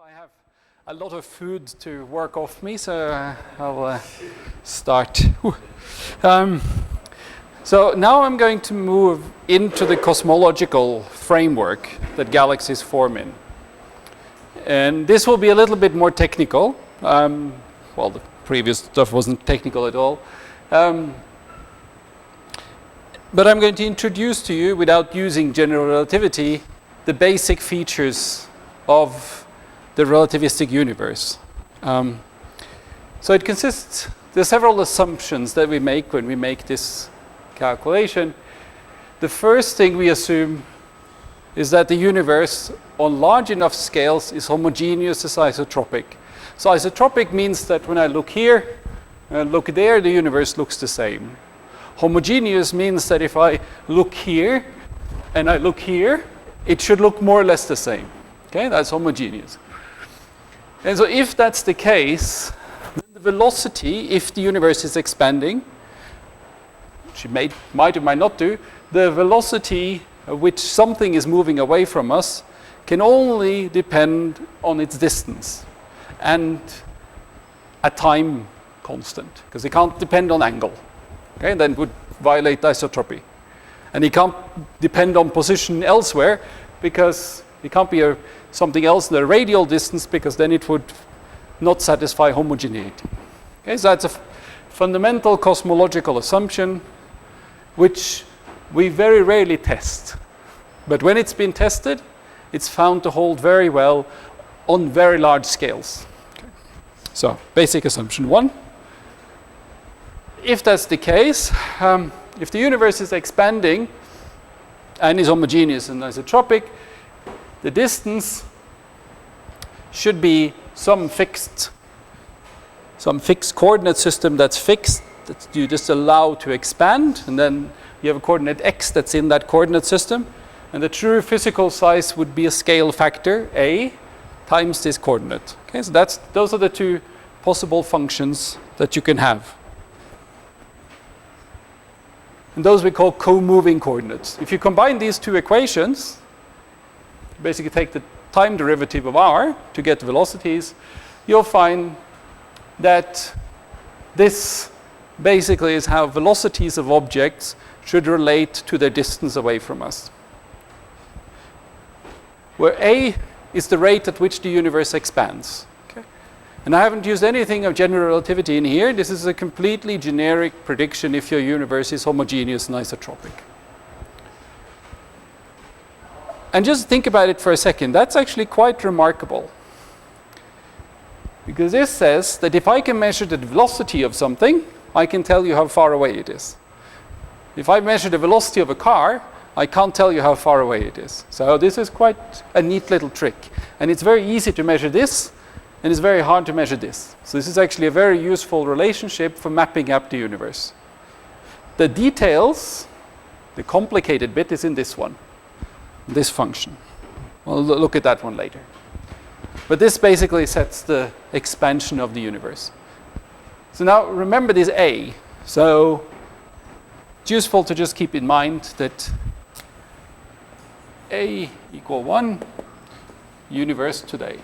I have a lot of food to work off me, so I'll start. So now I'm going to move into the cosmological framework that galaxies form in. And this will be a little bit more technical. Well, the previous stuff wasn't technical at all. But I'm going to introduce to you, without using general relativity, the basic features of the relativistic universe. So it consists, there's several assumptions that we make when we make this calculation. The first thing we assume is that the universe on large enough scales is homogeneous as isotropic. So isotropic means that when I look here and look there, the universe looks the same. Homogeneous means that if I look here and I look here, it should look more or less the same. Okay, that's homogeneous. And so if that's the case, then the velocity, if the universe is expanding, which it might or might not do, the velocity at which something is moving away from us can only depend on its distance and a time constant, because it can't depend on angle. Okay, then it would violate isotropy. And it can't depend on position elsewhere, because it can't be something else than a radial distance, because then it would not satisfy homogeneity. Okay, so that's a fundamental cosmological assumption which we very rarely test. But when it's been tested, it's found to hold very well on very large scales. Okay. So, basic assumption one. If that's the case, if the universe is expanding and is homogeneous and isotropic, the distance should be some fixed coordinate system that's fixed, that you just allow to expand, and then you have a coordinate x that's in that coordinate system, and the true physical size would be a scale factor, a, times this coordinate. Okay, so those are the two possible functions that you can have. And those we call co-moving coordinates. If you combine these two equations, basically take the time derivative of r to get the velocities, you'll find that this basically is how velocities of objects should relate to their distance away from us. Where a is the rate at which the universe expands. Okay? And I haven't used anything of general relativity in here. This is a completely generic prediction if your universe is homogeneous and isotropic. And just think about it for a second. That's actually quite remarkable. Because this says that if I can measure the velocity of something, I can tell you how far away it is. If I measure the velocity of a car, I can't tell you how far away it is. So this is quite a neat little trick. And it's very easy to measure this, and it's very hard to measure this. So this is actually a very useful relationship for mapping up the universe. The details, the complicated bit, is in this one, this function. We'll look at that one later. But this basically sets the expansion of the universe. So now remember this A. So it's useful to just keep in mind that A equal 1, universe today.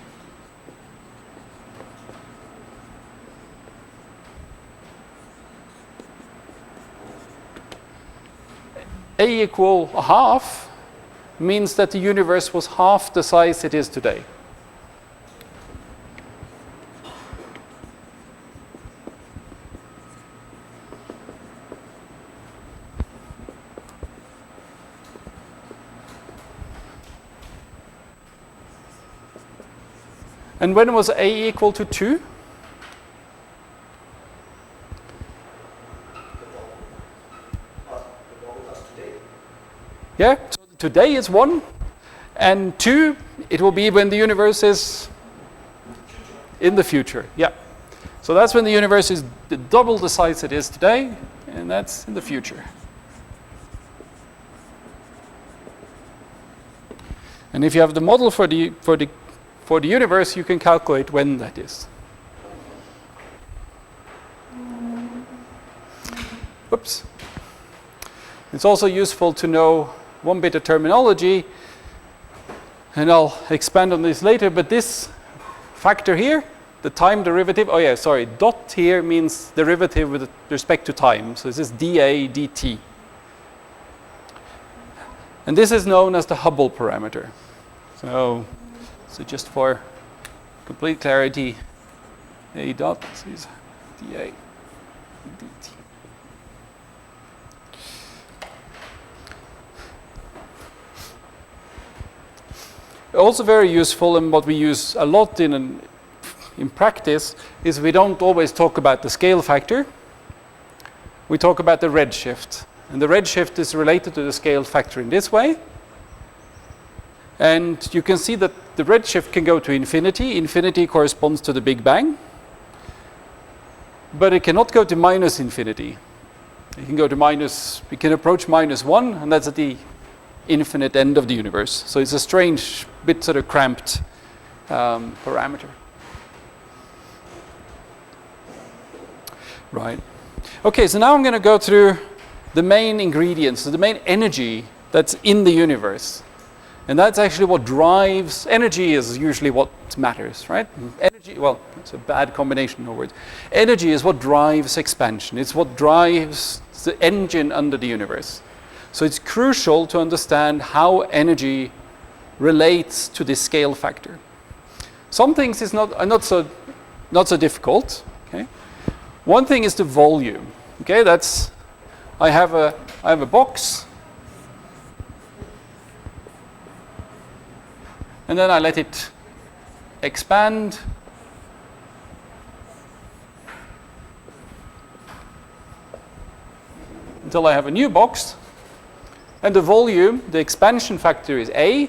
A equal a half means that the universe was half the size it is today. And when was A equal to 2? Yeah, so today is 1, and 2, it will be when the universe is in the future. Yeah. So that's when the universe is double the size it is today, and that's in the future. And if you have the model for the universe, you can calculate when that is. Whoops. It's also useful to know one bit of terminology, and I'll expand on this later, but this factor here, the time derivative, dot here means derivative with respect to time. So this is dA dt. And this is known as the Hubble parameter. So just for complete clarity, A dot is dA dt. Also very useful, and what we use a lot in practice is we don't always talk about the scale factor. We talk about the redshift. And the redshift is related to the scale factor in this way. And you can see that the redshift can go to infinity. Infinity corresponds to the Big Bang. But it cannot go to minus infinity. It can go to we can approach -1, and that's at the infinite end of the universe. So it's a strange, bit sort of cramped parameter. Right. Okay, so now I'm going to go through the main ingredients, so the main energy that's in the universe. And that's actually what drives, energy is usually what matters, right? Energy, well, it's a bad combination of words. Energy is what drives expansion. It's what drives the engine under the universe. So it's crucial to understand how energy relates to this scale factor. Some things are not so difficult. Okay? One thing is the volume. Okay, I have a box, and then I let it expand until I have a new box. And the volume, the expansion factor is A.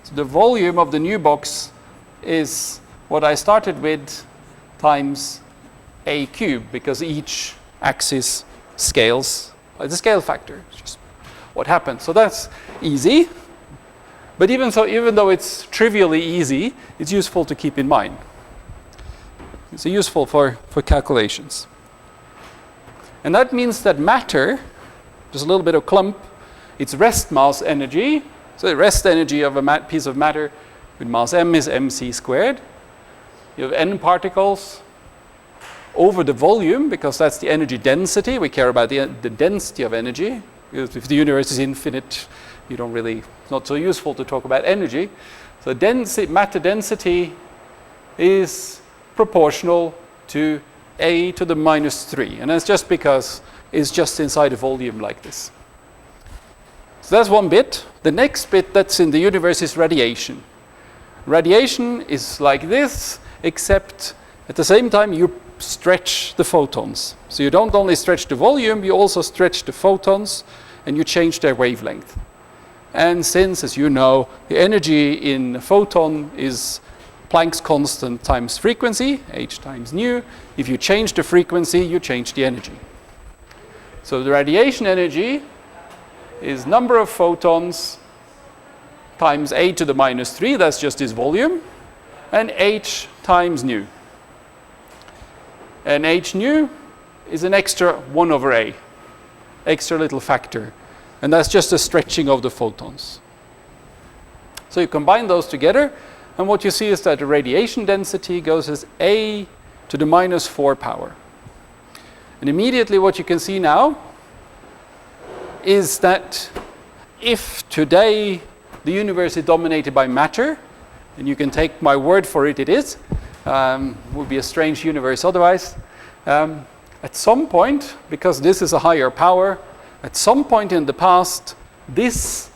So the volume of the new box is what I started with times A cubed, because each axis scales by the scale factor. It's just what happens. So that's easy. But even though it's trivially easy, it's useful to keep in mind. It's useful for calculations. And that means that matter, just a little bit of clump, it's rest mass energy. So the rest energy of a piece of matter with mass m is mc squared. You have n particles over the volume, because that's the energy density. We care about the density of energy. Because if the universe is infinite, it's not so useful to talk about energy. So matter density is proportional to a to the -3. And that's just because it's just inside a volume like this. So that's one bit. The next bit that's in the universe is radiation. Radiation is like this, except at the same time you stretch the photons. So you don't only stretch the volume, you also stretch the photons, and you change their wavelength. And since, as you know, the energy in a photon is Planck's constant times frequency, h times nu, if you change the frequency, you change the energy. So the radiation energy is number of photons times a to the -3, that's just its volume, and h times nu. And h nu is an extra 1 over a, extra little factor. And that's just a stretching of the photons. So you combine those together, and what you see is that the radiation density goes as a to the -4 power. And immediately what you can see now is that if today the universe is dominated by matter, and you can take my word for it, it is, would be a strange universe otherwise, at some point, because this is a higher power, at some point in the past, this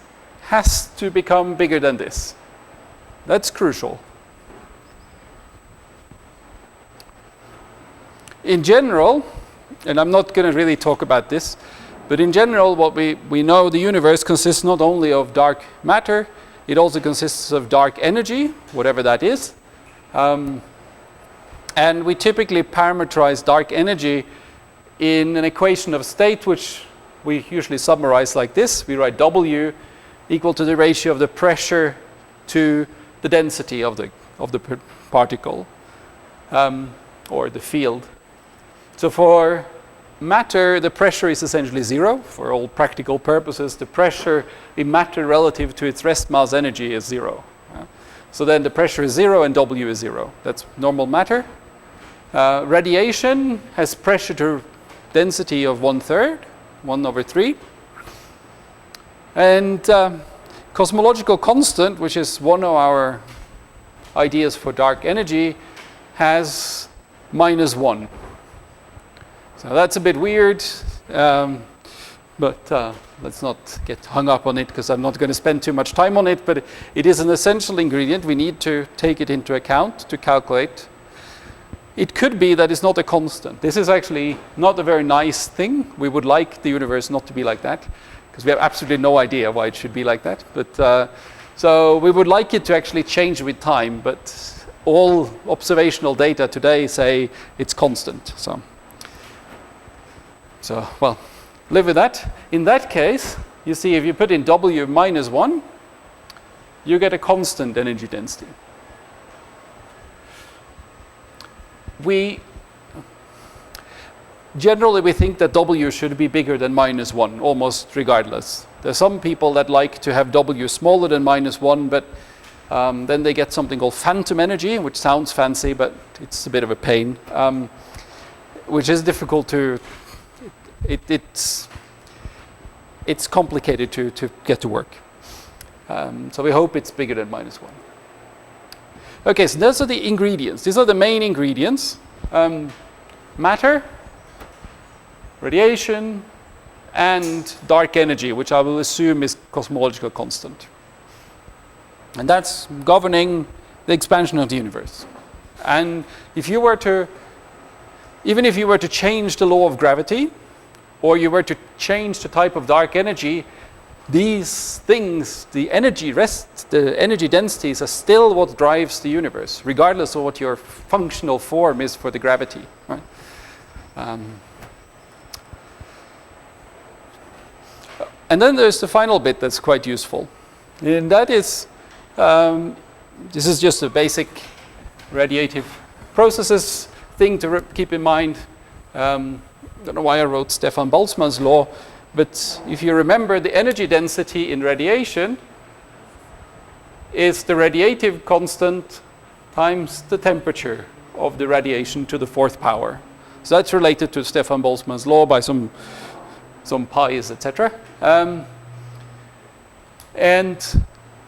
has to become bigger than this. That's crucial. In general, and I'm not going to really talk about this, but in general, what we know, the universe consists not only of dark matter, it also consists of dark energy, whatever that is. And we typically parameterize dark energy in an equation of state, which we usually summarize like this. We write W equal to the ratio of the pressure to the density of the particle or the field. So for matter, the pressure is essentially 0. For all practical purposes, the pressure in matter relative to its rest mass energy is 0. So then the pressure is 0 and W is 0. That's normal matter. Radiation has pressure to density of 1/3, 1/3. And cosmological constant, which is one of our ideas for dark energy, has -1. So that's a bit weird, but let's not get hung up on it because I'm not going to spend too much time on it, but it is an essential ingredient. We need to take it into account to calculate. It could be that it's not a constant. This is actually not a very nice thing. We would like the universe not to be like that, because we have absolutely no idea why it should be like that. But so we would like it to actually change with time, but all observational data today say it's constant. So well, live with that. In that case, you see if you put in W -1, you get a constant energy density. Generally, we think that W should be bigger than -1, almost regardless. There's some people that like to have W smaller than -1, but then they get something called phantom energy, which sounds fancy, but it's a bit of a pain, which is difficult to... It's complicated to get to work. So we hope it's bigger than -1. Okay, so those are the ingredients. These are the main ingredients. Matter, radiation, and dark energy, which I will assume is cosmological constant. And that's governing the expansion of the universe. And if you were to, even if you were to change the law of gravity, or you were to change the type of dark energy, these things, the energy densities are still what drives the universe, regardless of what your functional form is for the gravity. Right? And then there's the final bit that's quite useful. And that is, this is just a basic radiative processes thing to keep in mind. I don't know why I wrote Stefan Boltzmann's law, but if you remember, the energy density in radiation is the radiative constant times the temperature of the radiation to the 4th power. So that's related to Stefan Boltzmann's law by some pi's, etc. And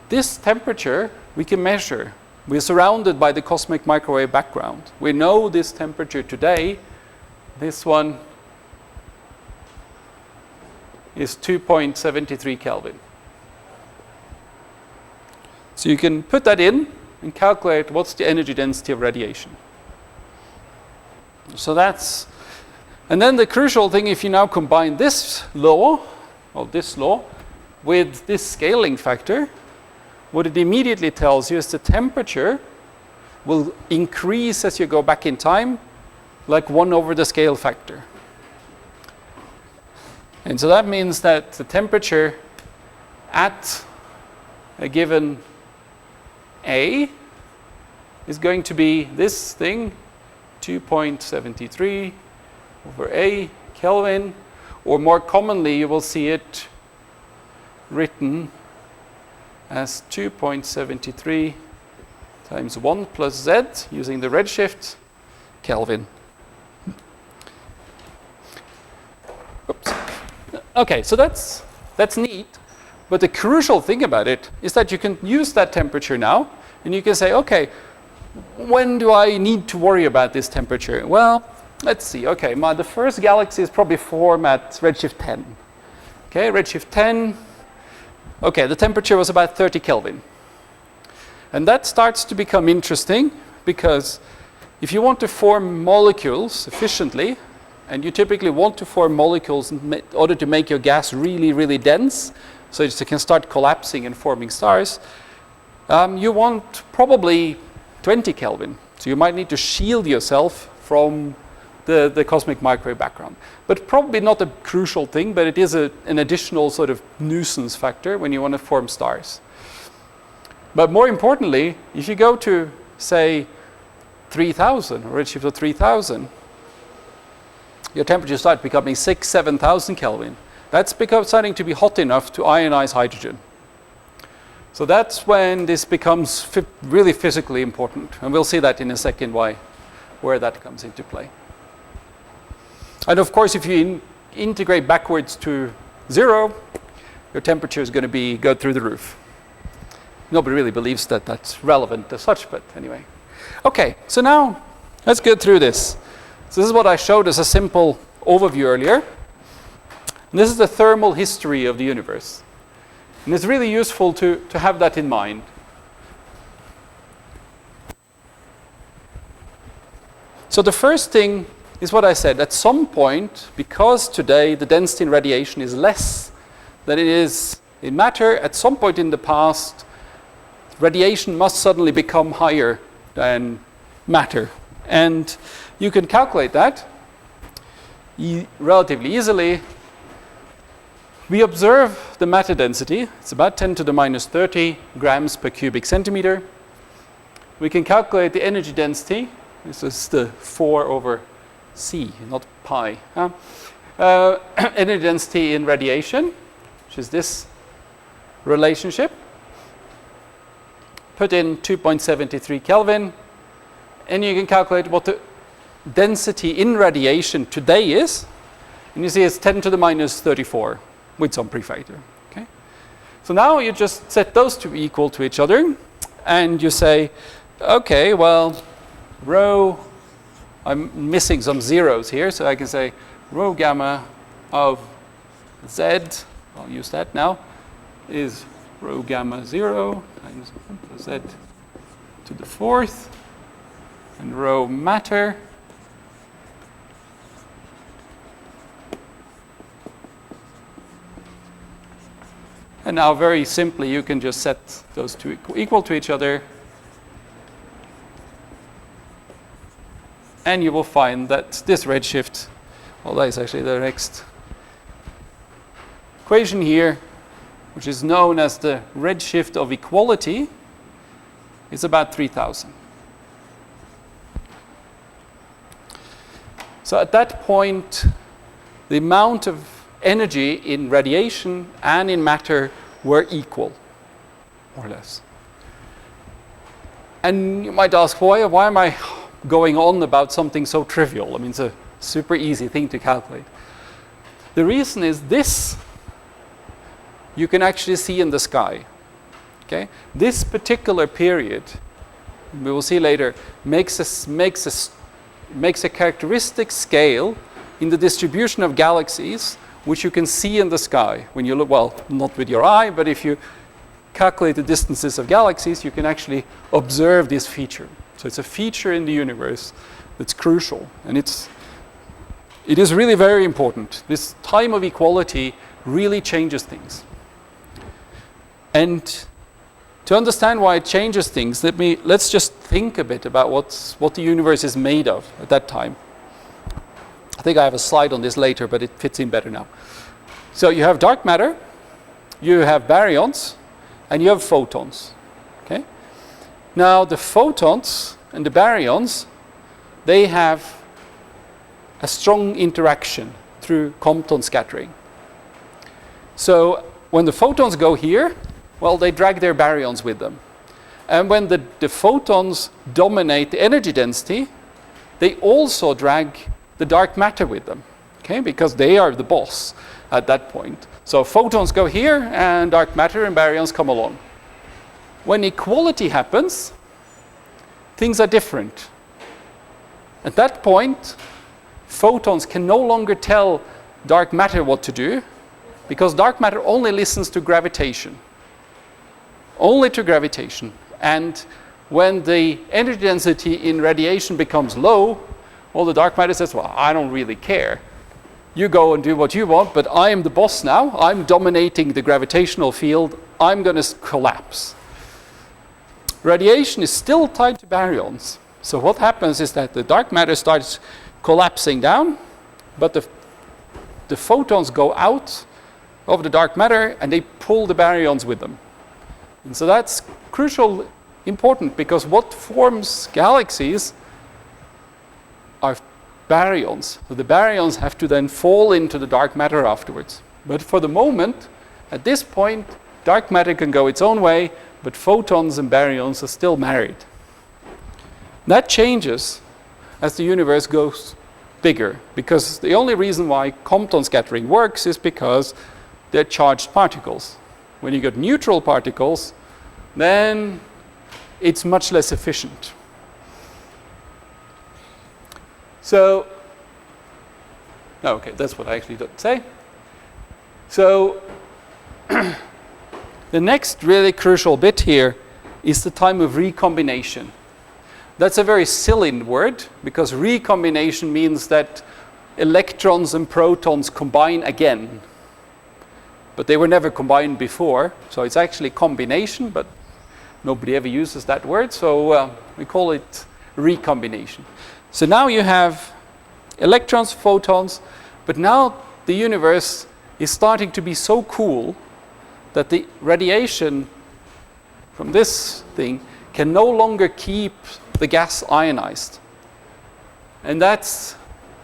this temperature we can measure. We're surrounded by the cosmic microwave background. We know this temperature today. This one is 2.73 Kelvin. So you can put that in and calculate what's the energy density of radiation. So that's, and then the crucial thing, if you now combine this law, or this law, with this scaling factor, what it immediately tells you is the temperature will increase as you go back in time, like 1 over the scale factor. And so that means that the temperature at a given A is going to be this thing, 2.73 over A Kelvin, or more commonly you will see it written as 2.73 times 1 plus Z using the redshift Kelvin. Oops. Okay, so that's neat, but the crucial thing about it is that you can use that temperature now, and you can say, okay, when do I need to worry about this temperature? Well, let's see. Okay, the first galaxy is probably formed at redshift 10. Okay, redshift 10. Okay, the temperature was about 30 Kelvin. And that starts to become interesting, because if you want to form molecules efficiently, and you typically want to form molecules in order to make your gas really, really dense, so that it can start collapsing and forming stars, you want probably 20 Kelvin. So you might need to shield yourself from the cosmic microwave background. But probably not a crucial thing, but it is an additional sort of nuisance factor when you want to form stars. But more importantly, if you go to, say, 3000, or redshift of 3000, your temperature starts becoming 6,000-7,000 Kelvin. That's starting to be hot enough to ionize hydrogen. So that's when this becomes really physically important. And we'll see that in a second where that comes into play. And of course, if you integrate backwards to 0, your temperature is going to go through the roof. Nobody really believes that that's relevant as such, but anyway. Okay, so now let's go through this. So this is what I showed as a simple overview earlier. And this is the thermal history of the universe. And it's really useful to have that in mind. So the first thing is what I said. At some point, because today the density in radiation is less than it is in matter, at some point in the past, radiation must suddenly become higher than matter. And you can calculate that relatively easily. We observe the matter density. It's about 10 to the minus 30 grams per cubic centimeter. We can calculate the energy density. This is the 4 over C, not pi. Energy density in radiation, which is this relationship. Put in 2.73 Kelvin, and you can calculate what the density in radiation today is. And you see it's 10 to the minus 34 with some prefactor. Okay? So now you just set those two equal to each other, and you say, okay, well, rho, I'm missing some zeros here, so I can say rho gamma of Z, I'll use that now, is rho gamma 0 times Z to the 4th, and rho matter and now very simply you can just set those two equal to each other, and you will find that this redshift, well, that is actually the next equation here, which is known as the redshift of equality, is about 3000. So at that point, the amount of energy in radiation and in matter were equal, more or less. And you might ask, why am I going on about something so trivial? I mean, it's a super easy thing to calculate. The reason is this you can actually see in the sky. Okay? This particular period, we will see later, makes a characteristic scale in the distribution of galaxies, which you can see in the sky when you look, well, not with your eye, but if you calculate the distances of galaxies, you can actually observe this feature. So it's a feature in the universe that's crucial, and it is really very important. This time of equality really changes things. And to understand why it changes things, let's just think a bit about what the universe is made of at that time. I think I have a slide on this later, but it fits in better now. So you have dark matter, you have baryons, and you have photons. Okay? Now the photons and the baryons, they have a strong interaction through Compton scattering. So when the photons go here, well, they drag their baryons with them. And when the photons dominate the energy density, they also drag the dark matter with them, okay? Because they are the boss at that point. So photons go here, and dark matter and baryons come along. When equality happens, things are different. At that point, photons can no longer tell dark matter what to do, because dark matter only listens to gravitation. Only to gravitation. And when the energy density in radiation becomes low, well, the dark matter says, well, I don't really care. You go and do what you want, but I am the boss now. I'm dominating the gravitational field. I'm going to collapse. Radiation is still tied to baryons. So what happens is that the dark matter starts collapsing down, but the photons go out of the dark matter and they pull the baryons with them. And so that's crucial, important, because what forms galaxies are baryons. So the baryons have to then fall into the dark matter afterwards. But for the moment, at this point, dark matter can go its own way, but photons and baryons are still married. That changes as the universe goes bigger, because the only reason why Compton scattering works is because they're charged particles. When you get neutral particles, then it's much less efficient. So, okay, that's what I actually don't say. So, the next really crucial bit here is the time of recombination. That's a very silly word, because recombination means that electrons and protons combine again. But they were never combined before, so it's actually combination, but nobody ever uses that word, so we call it recombination. So now you have electrons, photons, but now the universe is starting to be so cool that the radiation from this thing can no longer keep the gas ionized. And that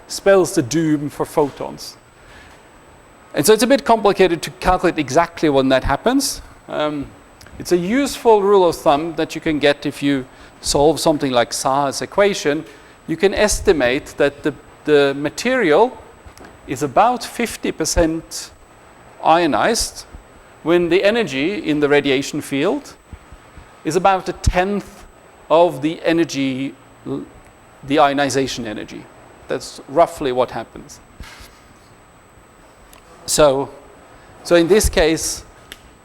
spells the doom for photons. And so it's a bit complicated to calculate exactly when that happens. It's a useful rule of thumb that you can get if you solve something like Saha's equation. You can estimate that the material is about 50% ionized when the energy in the radiation field is about a tenth of the energy, the ionization energy. That's roughly what happens. So in this case,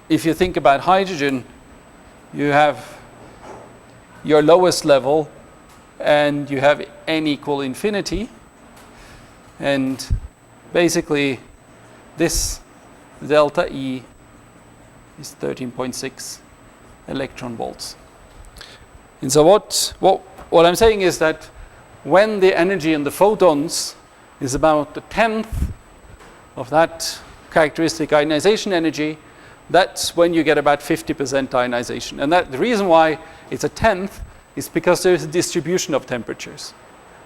if you think about hydrogen, you have your lowest level and you have n equal infinity, and basically this delta E is 13.6 electron volts. And so what I'm saying is that when the energy in the photons is about a tenth of that characteristic ionization energy, that's when you get about 50% ionization. And the reason why it's a tenth is because there's a distribution of temperatures.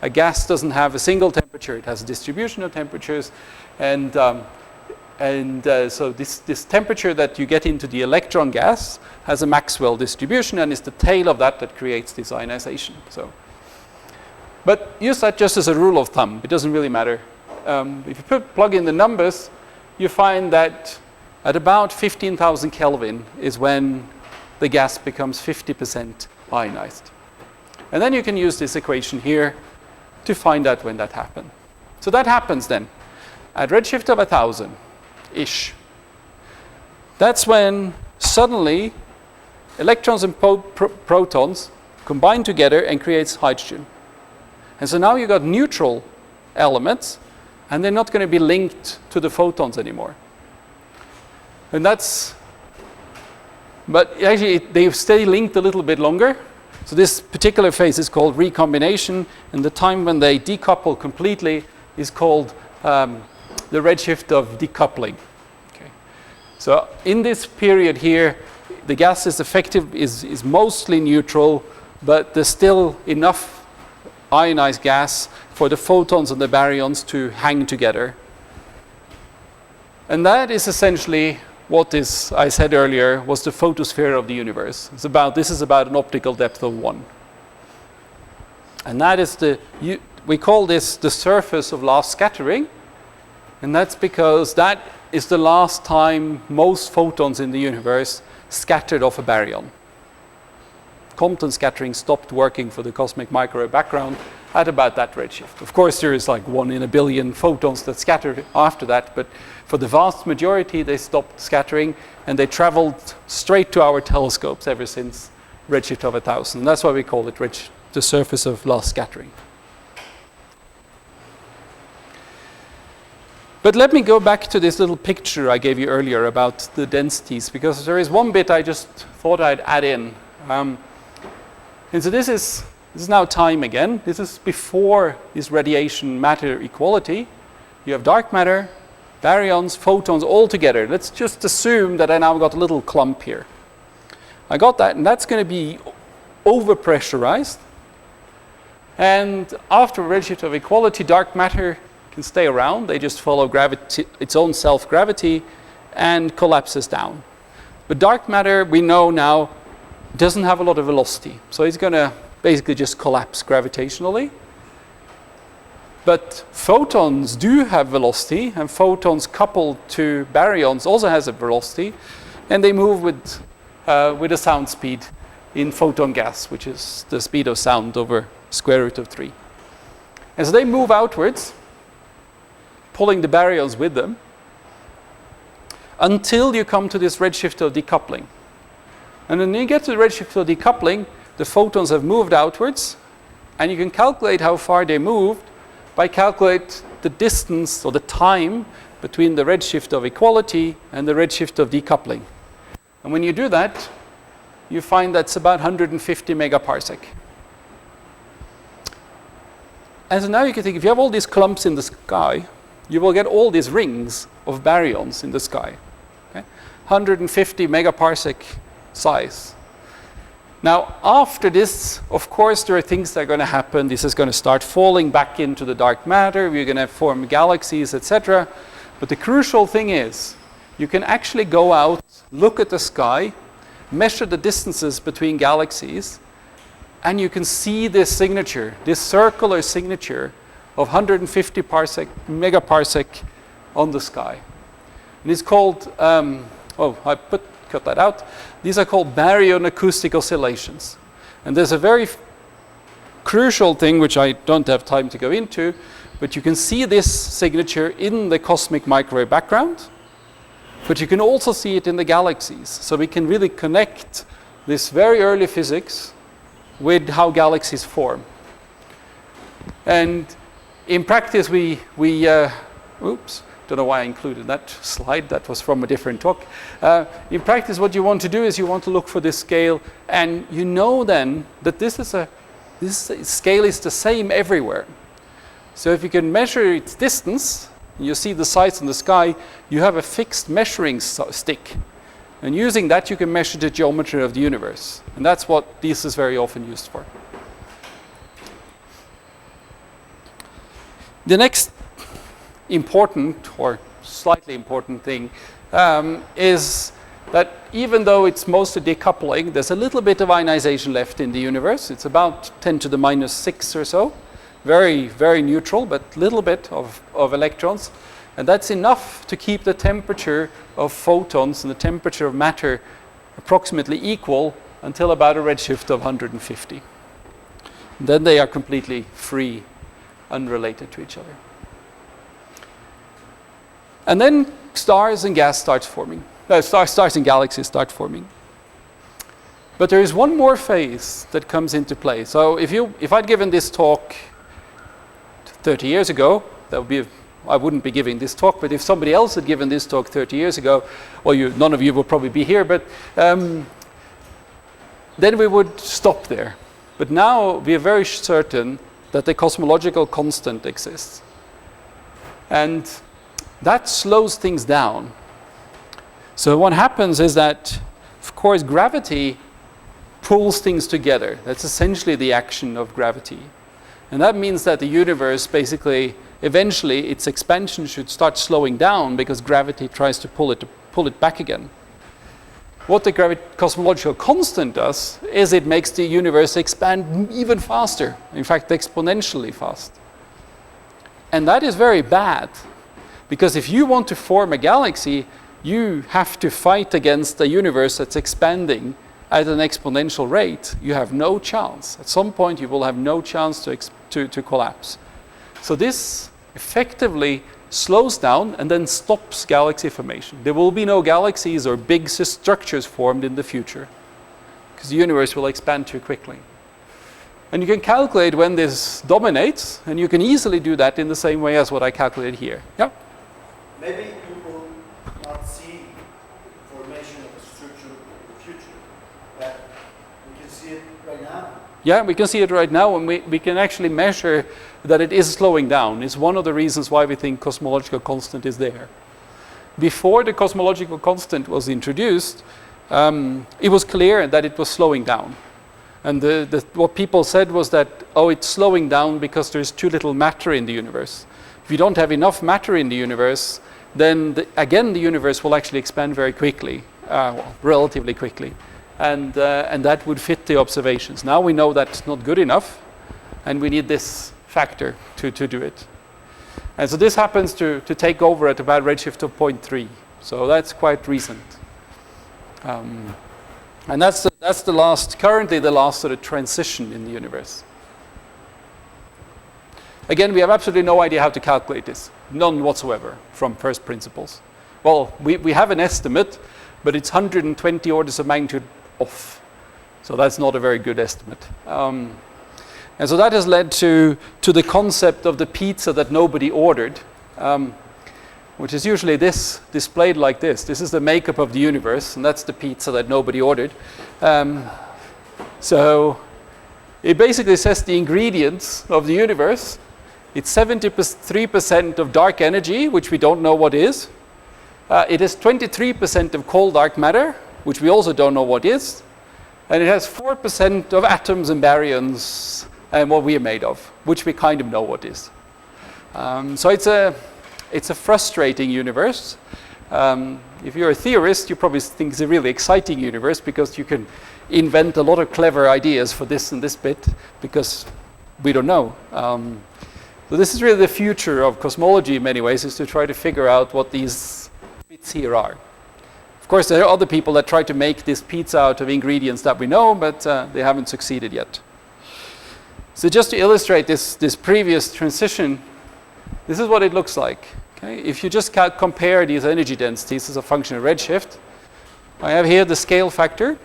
A gas doesn't have a single temperature, it has a distribution of temperatures. And so this temperature that you get into the electron gas has a Maxwell distribution, and it's the tail of that creates this ionization. But use that just as a rule of thumb. It doesn't really matter. If you plug in the numbers, you find that at about 15,000 Kelvin is when the gas becomes 50% ionized. And then you can use this equation here to find out when that happened. So that happens then at redshift of 1,000-ish. That's when suddenly electrons and protons combine together and creates hydrogen. And so now you've got neutral elements, and they're not going to be linked to the photons anymore. And but actually they stay linked a little bit longer. So this particular phase is called recombination, and the time when they decouple completely is called the redshift of decoupling. Okay. So in this period here, the gas is mostly neutral, but there's still enough ionized gas for the photons and the baryons to hang together. And that is essentially what I said earlier, was the photosphere of the universe. This is about an optical depth of 1. And that is we call this the surface of last scattering, and that's because that is the last time most photons in the universe scattered off a baryon. Compton scattering stopped working for the cosmic microwave background at about that redshift. Of course, there is like 1 in a billion photons that scatter after that, but for the vast majority, they stopped scattering, and they traveled straight to our telescopes ever since redshift of 1,000. And that's why we call it the surface of last scattering. But let me go back to this little picture I gave you earlier about the densities, because there is one bit I just thought I'd add in. And so this is now time again. This is before this radiation matter equality. You have dark matter, baryons, photons all together. Let's just assume that I now got a little clump here. I got that, and that's going to be overpressurized. And after redshift of equality, dark matter can stay around. They just follow gravity, its own self-gravity, and collapses down. But dark matter, we know now, doesn't have a lot of velocity. So it's going to basically just collapse gravitationally. But photons do have velocity, and photons coupled to baryons also has a velocity, and they move with a sound speed in photon gas, which is the speed of sound over square root of 3. And so they move outwards, pulling the baryons with them, until you come to this redshift of decoupling. And when you get to the redshift of decoupling, the photons have moved outwards, and you can calculate how far they moved by calculate the distance or the time between the redshift of equality and the redshift of decoupling. And when you do that, you find that's about 150 megaparsec. And so now you can think, if you have all these clumps in the sky, you will get all these rings of baryons in the sky. Okay? 150 megaparsec size. Now, after this, of course, there are things that are going to happen. This is going to start falling back into the dark matter. We're going to form galaxies, etc. But the crucial thing is, you can actually go out, look at the sky, measure the distances between galaxies, and you can see this signature, this circular signature of 150 megaparsec on the sky. And it's called, cut that out. These are called baryon acoustic oscillations. And there's a very crucial thing which I don't have time to go into, but you can see this signature in the cosmic microwave background, but you can also see it in the galaxies. So we can really connect this very early physics with how galaxies form. And in practice, don't know why I included that slide. That was from a different talk. In practice, what you want to do is you want to look for this scale, and you know then that this scale is the same everywhere. So if you can measure its distance, you see the size in the sky, you have a fixed measuring stick. And using that, you can measure the geometry of the universe. And that's what this is very often used for. The next important or slightly important thing is that even though it's mostly decoupling, there's a little bit of ionization left in the universe. It's about 10 to the minus 6 or so. Very, very neutral, but little bit of electrons. And that's enough to keep the temperature of photons and the temperature of matter approximately equal until about a redshift of 150. And then they are completely free, unrelated to each other. And then stars and gas starts forming. Stars and galaxies start forming. But there is one more phase that comes into play. So if I'd given this talk 30 years ago, I wouldn't be giving this talk, but if somebody else had given this talk 30 years ago, well, none of you will probably be here, but then we would stop there. But now we are very certain that the cosmological constant exists. And that slows things down. So what happens is that, of course, gravity pulls things together. That's essentially the action of gravity. And that means that the universe basically, eventually, its expansion should start slowing down because gravity tries to pull it back again. What the cosmological constant does is it makes the universe expand even faster, in fact, exponentially fast. And that is very bad, because if you want to form a galaxy, you have to fight against a universe that's expanding at an exponential rate. You have no chance. At some point, you will have no chance to collapse. So this effectively slows down and then stops galaxy formation. There will be no galaxies or big structures formed in the future because the universe will expand too quickly. And you can calculate when this dominates, and you can easily do that in the same way as what I calculated here. Yeah? Maybe you will not see formation of a structure in the future, but we can see it right now. Yeah, we can see it right now, and we can actually measure that it is slowing down. It's one of the reasons why we think cosmological constant is there. Before the cosmological constant was introduced, it was clear that it was slowing down. And what people said was that, it's slowing down because there's too little matter in the universe. If you don't have enough matter in the universe, then again the universe will actually expand very quickly. relatively quickly. And that would fit the observations. Now we know that's not good enough, and we need this factor to do it. And so this happens to take over at about redshift of 0.3. So that's quite recent. And that's the last, currently the last sort of transition in the universe. Again, we have absolutely no idea how to calculate this. None whatsoever from first principles. Well, we have an estimate, but it's 120 orders of magnitude off. So that's not a very good estimate. And so that has led to the concept of the pizza that nobody ordered, which is usually this, displayed like this. This is the makeup of the universe, and that's the pizza that nobody ordered. So it basically says the ingredients of the universe. It's 73% of dark energy, which we don't know what is. It has 23% of cold dark matter, which we also don't know what is. And it has 4% of atoms and baryons and what we are made of, which we kind of know what is. So it's a frustrating universe. If you're a theorist, you probably think it's a really exciting universe because you can invent a lot of clever ideas for this and this bit because we don't know. So this is really the future of cosmology in many ways, is to try to figure out what these bits here are. Of course, there are other people that try to make this pizza out of ingredients that we know, but they haven't succeeded yet. So just to illustrate this previous transition, this is what it looks like. Okay? If you just compare these energy densities as a function of redshift, I have here the scale factor.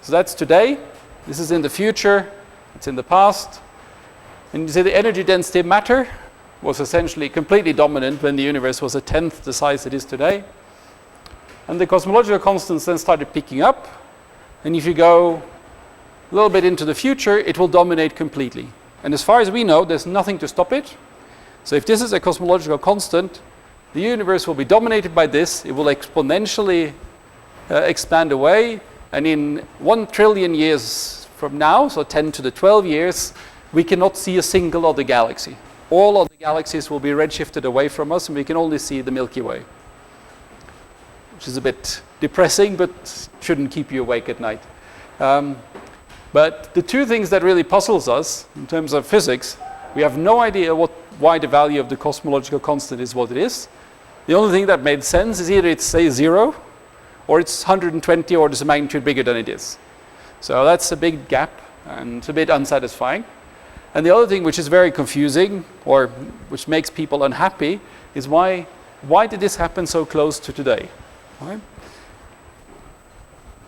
So that's today. This is in the future. It's in the past. And you see the energy density of matter was essentially completely dominant when the universe was a tenth the size it is today. And the cosmological constants then started picking up. And if you go a little bit into the future, it will dominate completely. And as far as we know, there's nothing to stop it. So if this is a cosmological constant, the universe will be dominated by this. It will exponentially expand away. And in 1 trillion years from now, so 10 to the 12 years, we cannot see a single other galaxy. All other galaxies will be redshifted away from us, and we can only see the Milky Way. Which is a bit depressing, but shouldn't keep you awake at night. But the two things that really puzzles us in terms of physics, we have no idea why the value of the cosmological constant is what it is. The only thing that made sense is either it's, say, 0, or it's 120 orders of magnitude bigger than it is. So that's a big gap, and it's a bit unsatisfying. And the other thing which is very confusing, or which makes people unhappy, is why did this happen so close to today? Right?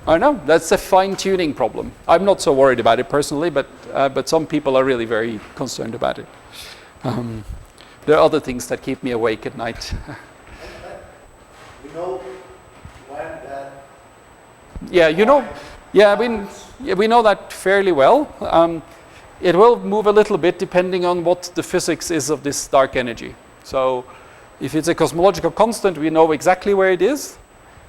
I know, that's a fine-tuning problem. I'm not so worried about it personally, but some people are really very concerned about it. There are other things that keep me awake at night. We know when that... Yeah, you know, we know that fairly well. It will move a little bit depending on what the physics is of this dark energy. So if it's a cosmological constant, we know exactly where it is.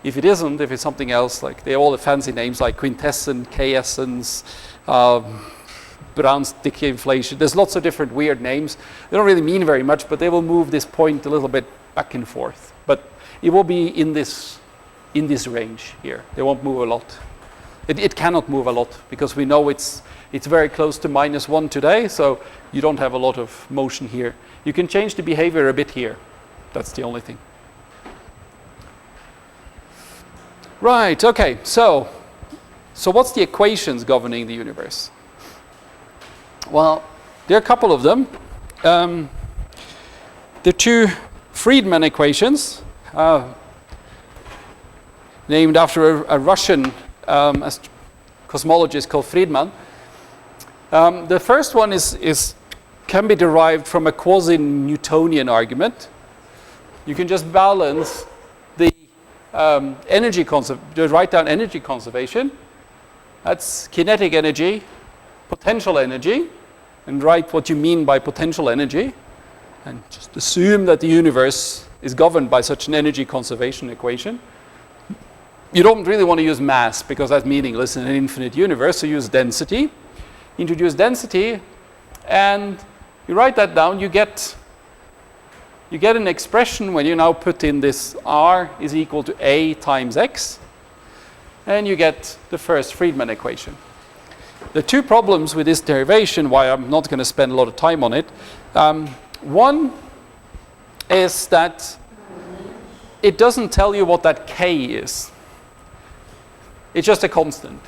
If it isn't, if it's something else, like they all have fancy names like quintessence, K-essence, Brown's decay inflation. There's lots of different weird names. They don't really mean very much, but they will move this point a little bit back and forth. But it will be in this range here. They won't move a lot. It cannot move a lot because we know it's very close to -1 today, so you don't have a lot of motion here. You can change the behavior a bit here. That's the only thing. Right, okay, so what's the equations governing the universe? Well, there are a couple of them. The two Friedmann equations, named after a Russian cosmologist called Friedmann. The first one can be derived from a quasi-Newtonian argument. You can just balance the energy just write down energy conservation. That's kinetic energy, potential energy, and write what you mean by potential energy, and just assume that the universe is governed by such an energy conservation equation. You don't really want to use mass because that's meaningless in an infinite universe, so use density. Introduce density, and you write that down, you get an expression when you now put in this R is equal to A times X. and you get the first Friedmann equation. The two problems with this derivation, why I'm not going to spend a lot of time on it, one is that it doesn't tell you what that k is. It's just a constant.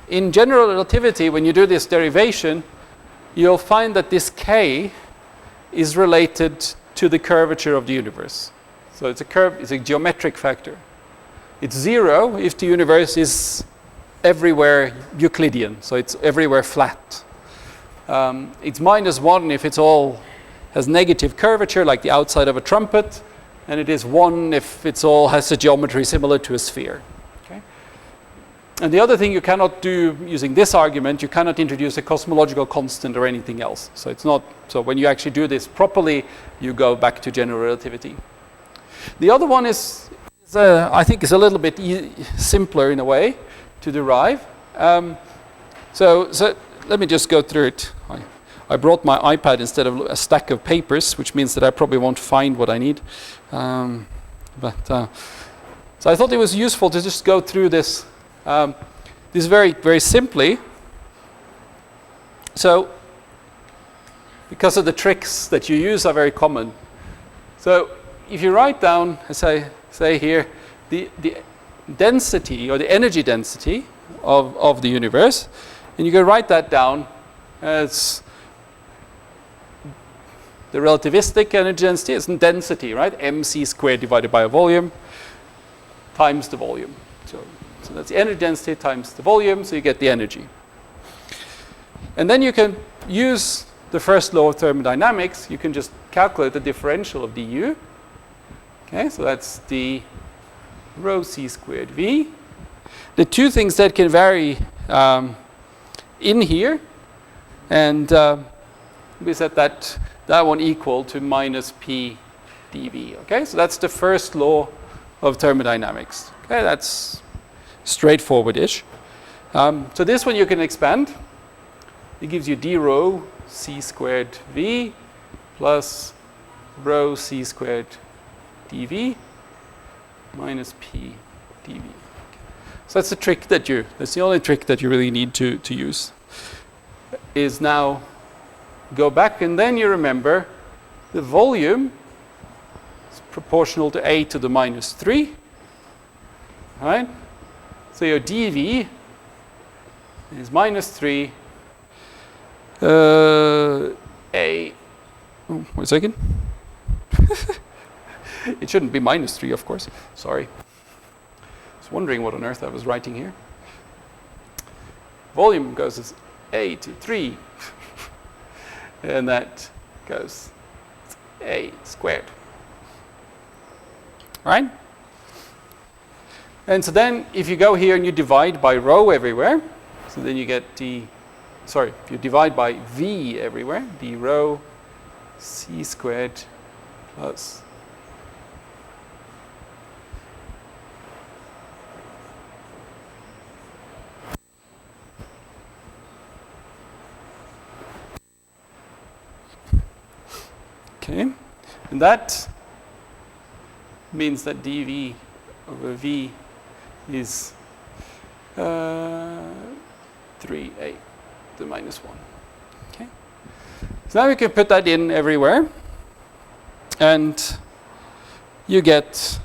In general relativity, when you do this derivation, you'll find that this k is related to the curvature of the universe. So it's a geometric factor. It's 0 if the universe is everywhere Euclidean, so it's everywhere flat. It's -1 if it's all has negative curvature, like the outside of a trumpet, and it is 1 if it's all has a geometry similar to a sphere. Okay? And the other thing you cannot do using this argument, you cannot introduce a cosmological constant or anything else. So it's not. So when you actually do this properly, you go back to general relativity. The other one I think is a little bit simpler in a way to derive. So let me just go through it. I brought my iPad instead of a stack of papers, which means that I probably won't find what I need. So I thought it was useful to just go through this very, very simply. So because of the tricks that you use are very common. So if you write down, as I say here, the density or the energy density of the universe, and you can write that down as the relativistic energy density is density, right? mc squared divided by a volume times the volume. So that's the energy density times the volume, so you get the energy. And then you can use the first law of thermodynamics. You can just calculate the differential of du. Okay, so that's the rho c squared v. The two things that can vary in here, and we set that one equal to minus p dv. Okay, so that's the first law of thermodynamics. Okay, that's straightforward-ish. So this one you can expand. It gives you d rho c squared v plus rho c squared dv minus p dv. So that's the trick that's the only trick that you really need to use. Is now go back and then you remember the volume is proportional to a to the minus 3. Right? So your dv is minus 3 a. Oh, 1 second. It shouldn't be minus 3, of course. Sorry. I was wondering what on earth I was writing here. Volume goes as a to 3. And that goes a squared. Right? And so then if you go here and you divide by rho everywhere, so then you get if you divide by v everywhere, d rho c squared plus okay, and that means that dv over v is 3a to minus 1. Okay, so now we can put that in everywhere, and you get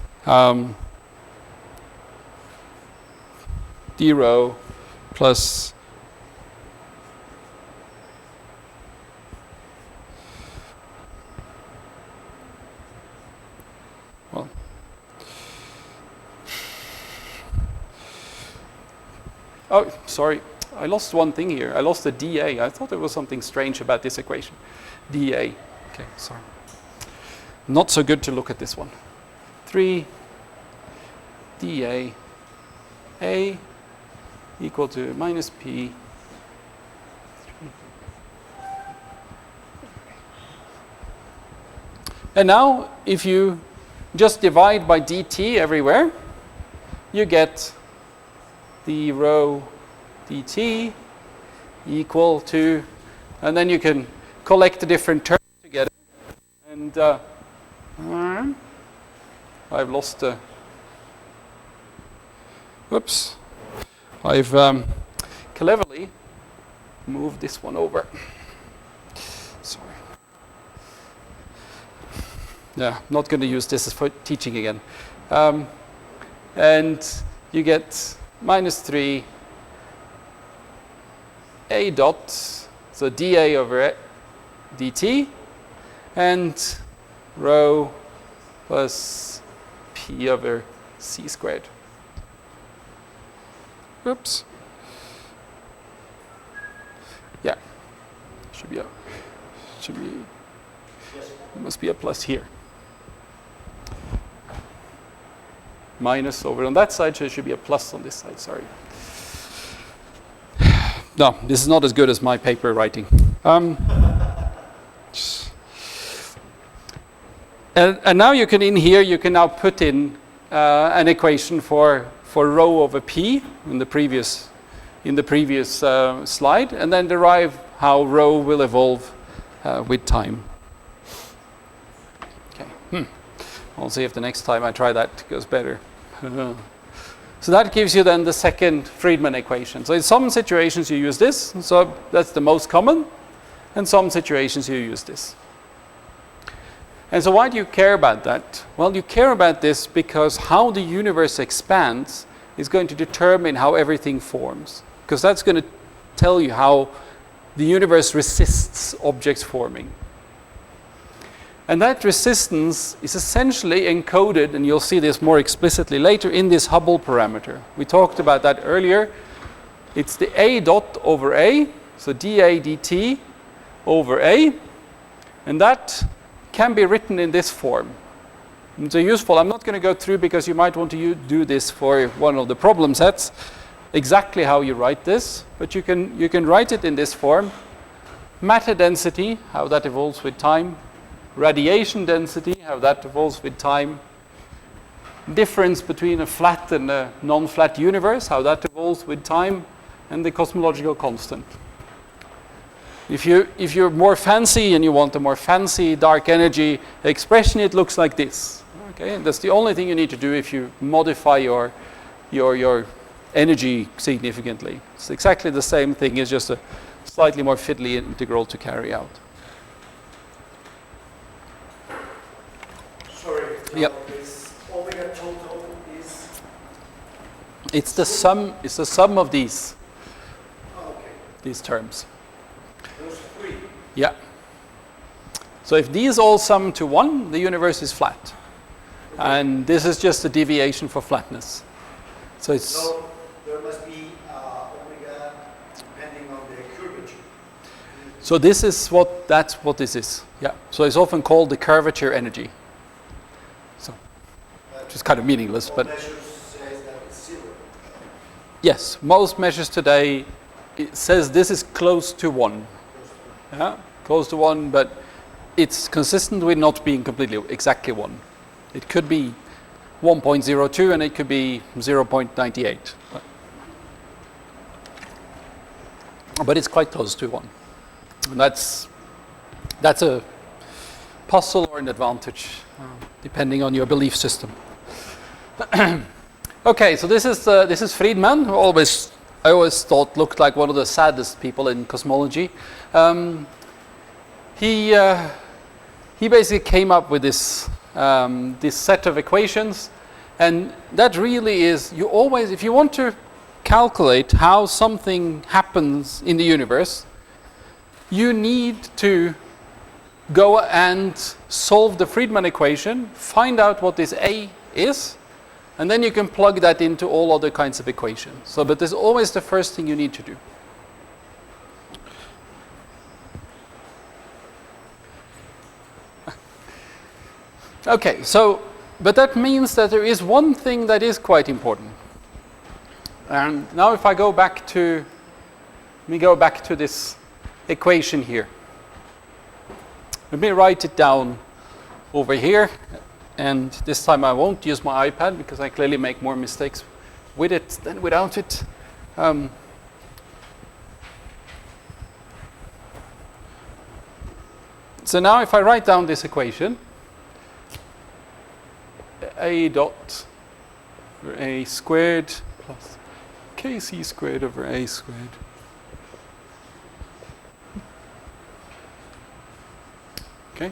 d rho plus oh, sorry, I lost one thing here. I lost the dA. I thought there was something strange about this equation. dA. Okay, sorry. Not so good to look at this one. 3 dA A equal to minus P. And now, if you just divide by dt everywhere, you get the rho dt equal to, and then you can collect the different terms together. And I've lost the whoops, I've cleverly moved this one over. Sorry. Yeah, not going to use this for teaching again. And you get minus 3 A dot, so dA over dt, and rho plus P over C squared. Oops. Yeah, must be a plus here. Minus over on that side, so it should be a plus on this side, sorry. No, this is not as good as my paper writing. And now you can, in here, you can now put in an equation for rho over P in the previous slide, and then derive how rho will evolve with time. Okay. I'll see if the next time I try that goes better. So that gives you then the second Friedmann equation. So in some situations you use this, so that's the most common. In some situations you use this. And so why do you care about that? Well, you care about this because how the universe expands is going to determine how everything forms. Because that's going to tell you how the universe resists objects forming. And that resistance is essentially encoded, and you'll see this more explicitly later, in this Hubble parameter. We talked about that earlier. It's the A dot over A, so dA dt over A, and that can be written in this form. And so useful, I'm not going to go through because you might want to do this for one of the problem sets, exactly how you write this, but you can write it in this form. Matter density, how that evolves with time. Radiation density, how that evolves with time. Difference between a flat and a non-flat universe, how that evolves with time. And the cosmological constant. If you're more fancy and you want a more fancy dark energy expression, it looks like this. Okay, and that's the only thing you need to do if you modify your energy significantly. It's exactly the same thing, it's just a slightly more fiddly integral to carry out. Sorry, yep. This omega total is? It's the sum of these. Oh, okay. These terms. Those three? Yeah. So if these all sum to 1, the universe is flat. Okay. And this is just a deviation for flatness. So there must be omega depending on the curvature. So that's what this is. Yeah. So it's often called the curvature energy. So, which is kind of meaningless, but measures says that it's 0. Yes, most measures today it says this is close to 1. Yeah, close to 1, but it's consistent with not being completely exactly 1. It could be 1.02 and it could be 0.98. But it's quite close to 1. And that's a puzzle or an advantage, depending on your belief system. Okay, so this is Friedmann, who I always thought looked like one of the saddest people in cosmology. He basically came up with this set of equations, and that really is, you always, if you want to calculate how something happens in the universe, you need to go and solve the Friedmann equation, find out what this A is, and then you can plug that into all other kinds of equations. So, but this is always the first thing you need to do. Okay, so, but that means that there is one thing that is quite important. And now if I go back to, let me go back to this equation here. Let me write it down over here. And this time I won't use my iPad because I clearly make more mistakes with it than without it. So now if I write down this equation, A dot A squared plus kc squared over a squared. Okay.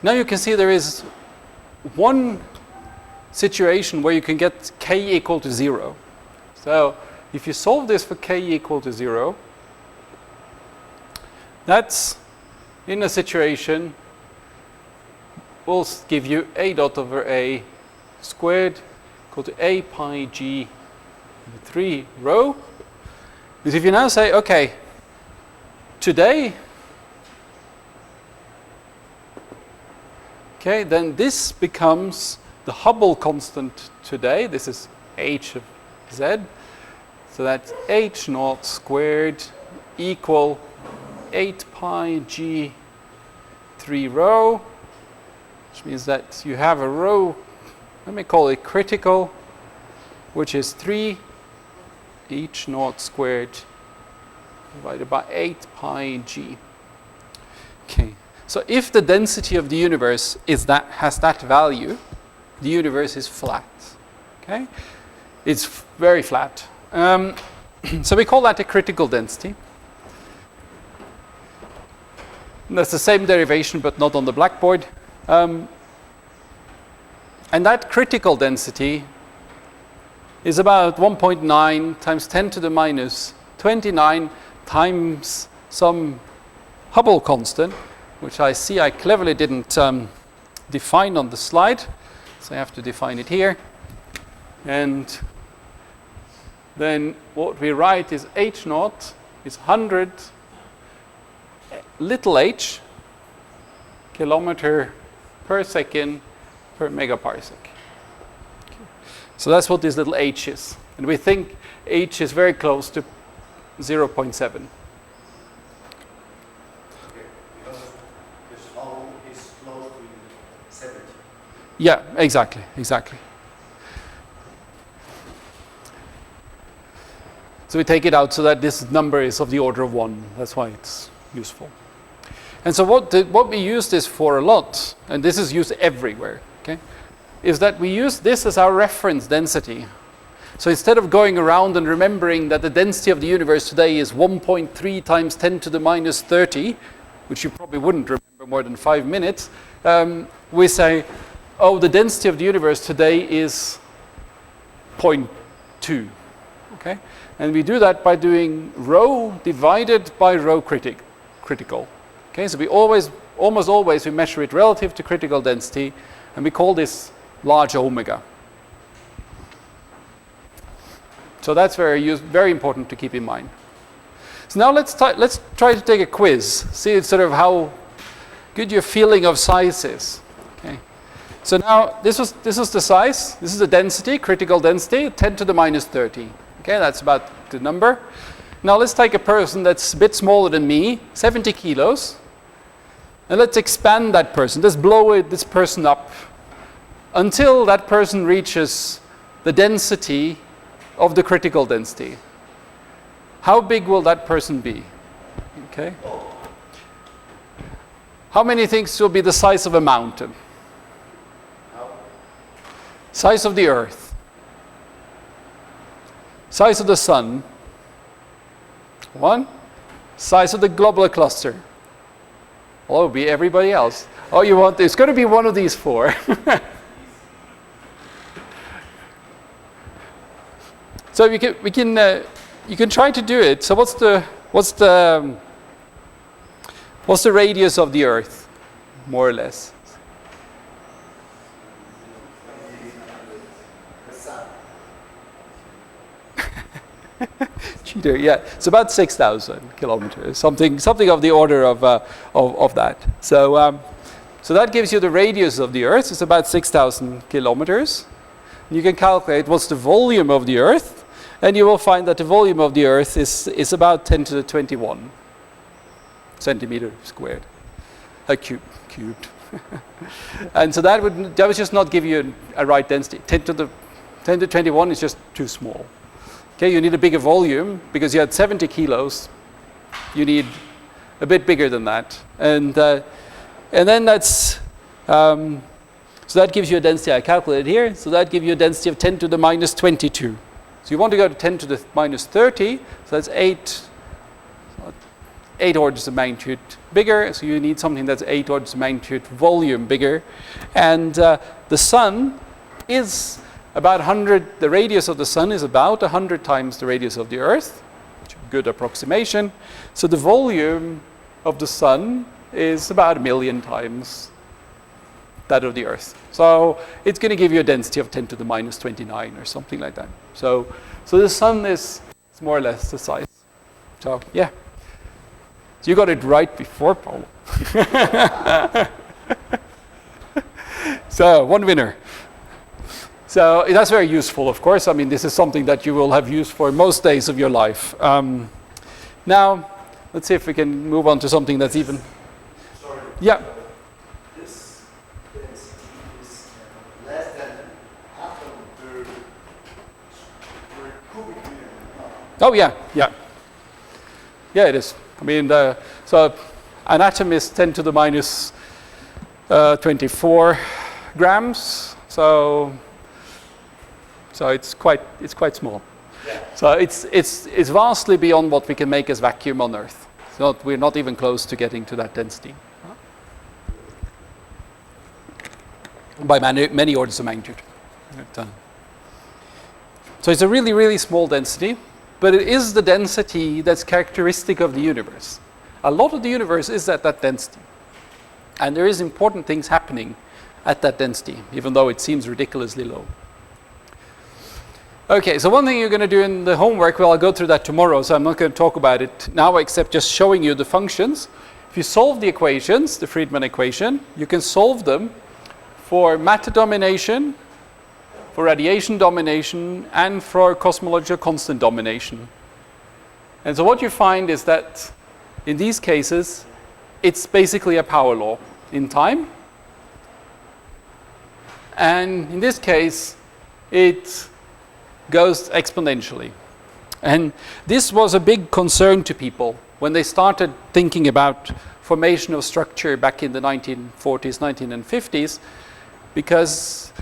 Now you can see there is one situation where you can get k equal to 0. So if you solve this for k equal to 0, that's in a situation will give you a dot over a squared equal to a pi g 3 rho. Because if you now say, okay, today, okay, then this becomes the Hubble constant today. This is h of z. So that's h naught squared equal 8 pi g 3 rho, which means that you have a rho, let me call it critical, which is 3 h naught squared divided by 8 pi g. Okay, so if the density of the universe has that value, the universe is flat. Okay, it's very flat. So we call that a critical density. And that's the same derivation, but not on the blackboard. And that critical density is about 1.9 times 10 to the minus 29 times some Hubble constant, which I see I cleverly didn't define on the slide. So I have to define it here. And then what we write is h naught is 100 little h kilometer per second per megaparsec. Okay. So that's what this little h is. And we think h is very close to 0.7. Okay, because the slope is close to 70. Yeah, exactly. So we take it out so that this number is of the order of 1. That's why it's useful. And so what we use this for a lot, and this is used everywhere, okay, is that we use this as our reference density. So instead of going around and remembering that the density of the universe today is 1.3 times 10 to the minus 30, which you probably wouldn't remember more than 5 minutes, we say, oh, the density of the universe today is 0.2. Okay? And we do that by doing rho divided by rho critical. Okay, so we almost always we measure it relative to critical density, and we call this large omega. So that's very important to keep in mind. So now let's try to take a quiz. See sort of how good your feeling of size is. Okay. So now this is the size. This is the density, critical density, 10 to the minus 30. Okay, that's about the number. Now let's take a person that's a bit smaller than me, 70 kilos. And let's expand that person. Let's blow this person up until that person reaches the density of the critical density. How big will that person be? Okay. How many things will be the size of a mountain? Size of the Earth. Size of the sun. 1. Size of the globular cluster. Well, it will be everybody else. Oh, you want it's going to be one of these 4. So you can try to do it. So what's the radius of the Earth, more or less? Cheater, yeah. It's about 6,000 kilometers, something of the order of that. So that gives you the radius of the Earth. It's about 6,000 kilometers. You can calculate what's the volume of the Earth, and you will find that the volume of the Earth is about 10 to the 21 centimeter squared, cubed. And so that would just not give you a right density. 10 to 21 is just too small. Okay, you need a bigger volume because you had 70 kilos. You need a bit bigger than that, and then that's so that gives you a density I calculated here. So that gives you a density of 10 to the minus 22 So you want to go to 10 to the minus 30, so that's 8 orders of magnitude bigger, so you need something that's 8 orders of magnitude volume bigger. And the sun is about 100, the radius of the sun is about 100 times the radius of the Earth, which is a good approximation. So the volume of the sun is about 1 million times that of the Earth. So it's going to give you a density of 10 to the minus 29 or something like that. So the sun is more or less the size. So yeah. So you got it right before Paul. So one winner. So that's very useful, of course. I mean, this is something that you will have used for most days of your life. Now, let's see if we can move on to something that's even... Sorry. Yeah. This density is less than an atom per cubic meter. Oh, yeah, yeah. Yeah, it is. I mean, so an atom is 10 to the minus 24 grams. So it's quite small. Yeah. So it's vastly beyond what we can make as vacuum on Earth. We're not even close to getting to that density. By many orders of magnitude. So it's a really, really small density, but it is the density that's characteristic of the universe. A lot of the universe is at that density. And there is important things happening at that density, even though it seems ridiculously low. Okay, so one thing you're going to do in the homework, well, I'll go through that tomorrow, so I'm not going to talk about it now except just showing you the functions. If you solve the equations, the Friedmann equation, you can solve them for matter domination, for radiation domination, and for cosmological constant domination. And so what you find is that in these cases, it's basically a power law in time. And in this case, it goes exponentially. And this was a big concern to people when they started thinking about formation of structure back in the 1940s, 1950s, because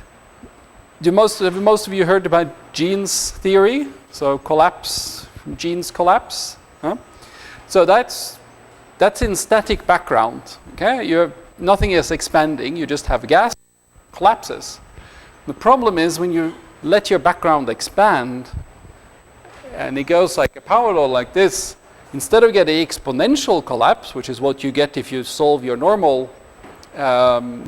most of you heard about Jeans theory, so collapse, Jeans collapse. Huh? So that's in static background. Okay, nothing is expanding, you just have gas collapses. The problem is when you let your background expand and it goes like a power law like this, instead of getting exponential collapse, which is what you get if you solve your normal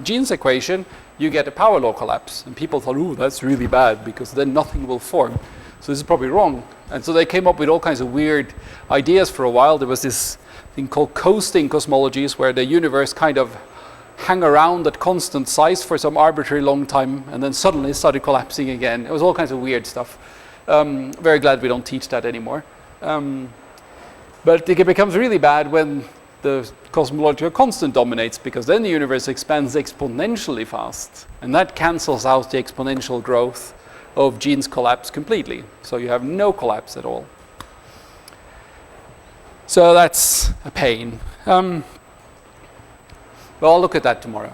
Jeans equation, you get a power law collapse. And people thought, ooh, that's really bad because then nothing will form. So this is probably wrong. And so they came up with all kinds of weird ideas for a while. There was this thing called coasting cosmologies where the universe kind of hang around at constant size for some arbitrary long time and then suddenly started collapsing again. It was all kinds of weird stuff. Very glad we don't teach that anymore. But it becomes really bad when the cosmological constant dominates, because then the universe expands exponentially fast, and that cancels out the exponential growth of Jeans collapse completely. So you have no collapse at all. So that's a pain. Well, I'll look at that tomorrow.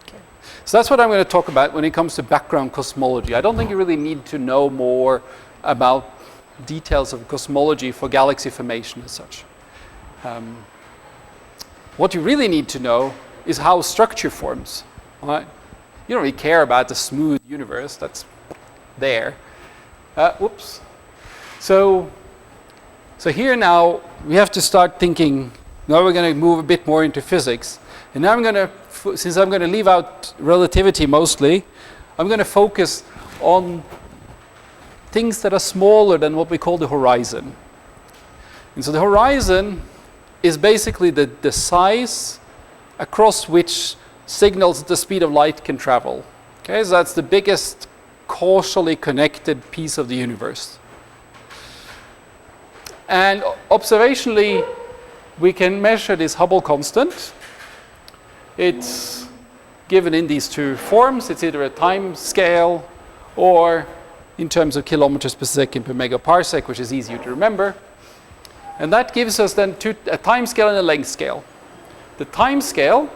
Okay. So that's what I'm going to talk about when it comes to background cosmology. I don't think you really need to know more about details of cosmology for galaxy formation as such. What you really need to know is how structure forms. Right? You don't really care about the smooth universe that's there. Whoops. So here now we have to start thinking. Now we're going to move a bit more into physics. And now since I'm going to leave out relativity mostly, I'm going to focus on things that are smaller than what we call the horizon. And so the horizon is basically the size across which signals at the speed of light can travel. Okay, so that's the biggest causally connected piece of the universe. And observationally, we can measure this Hubble constant. It's given in these two forms. It's either a time scale or in terms of kilometers per second per megaparsec, which is easier to remember. And that gives us then a time scale and a length scale. The time scale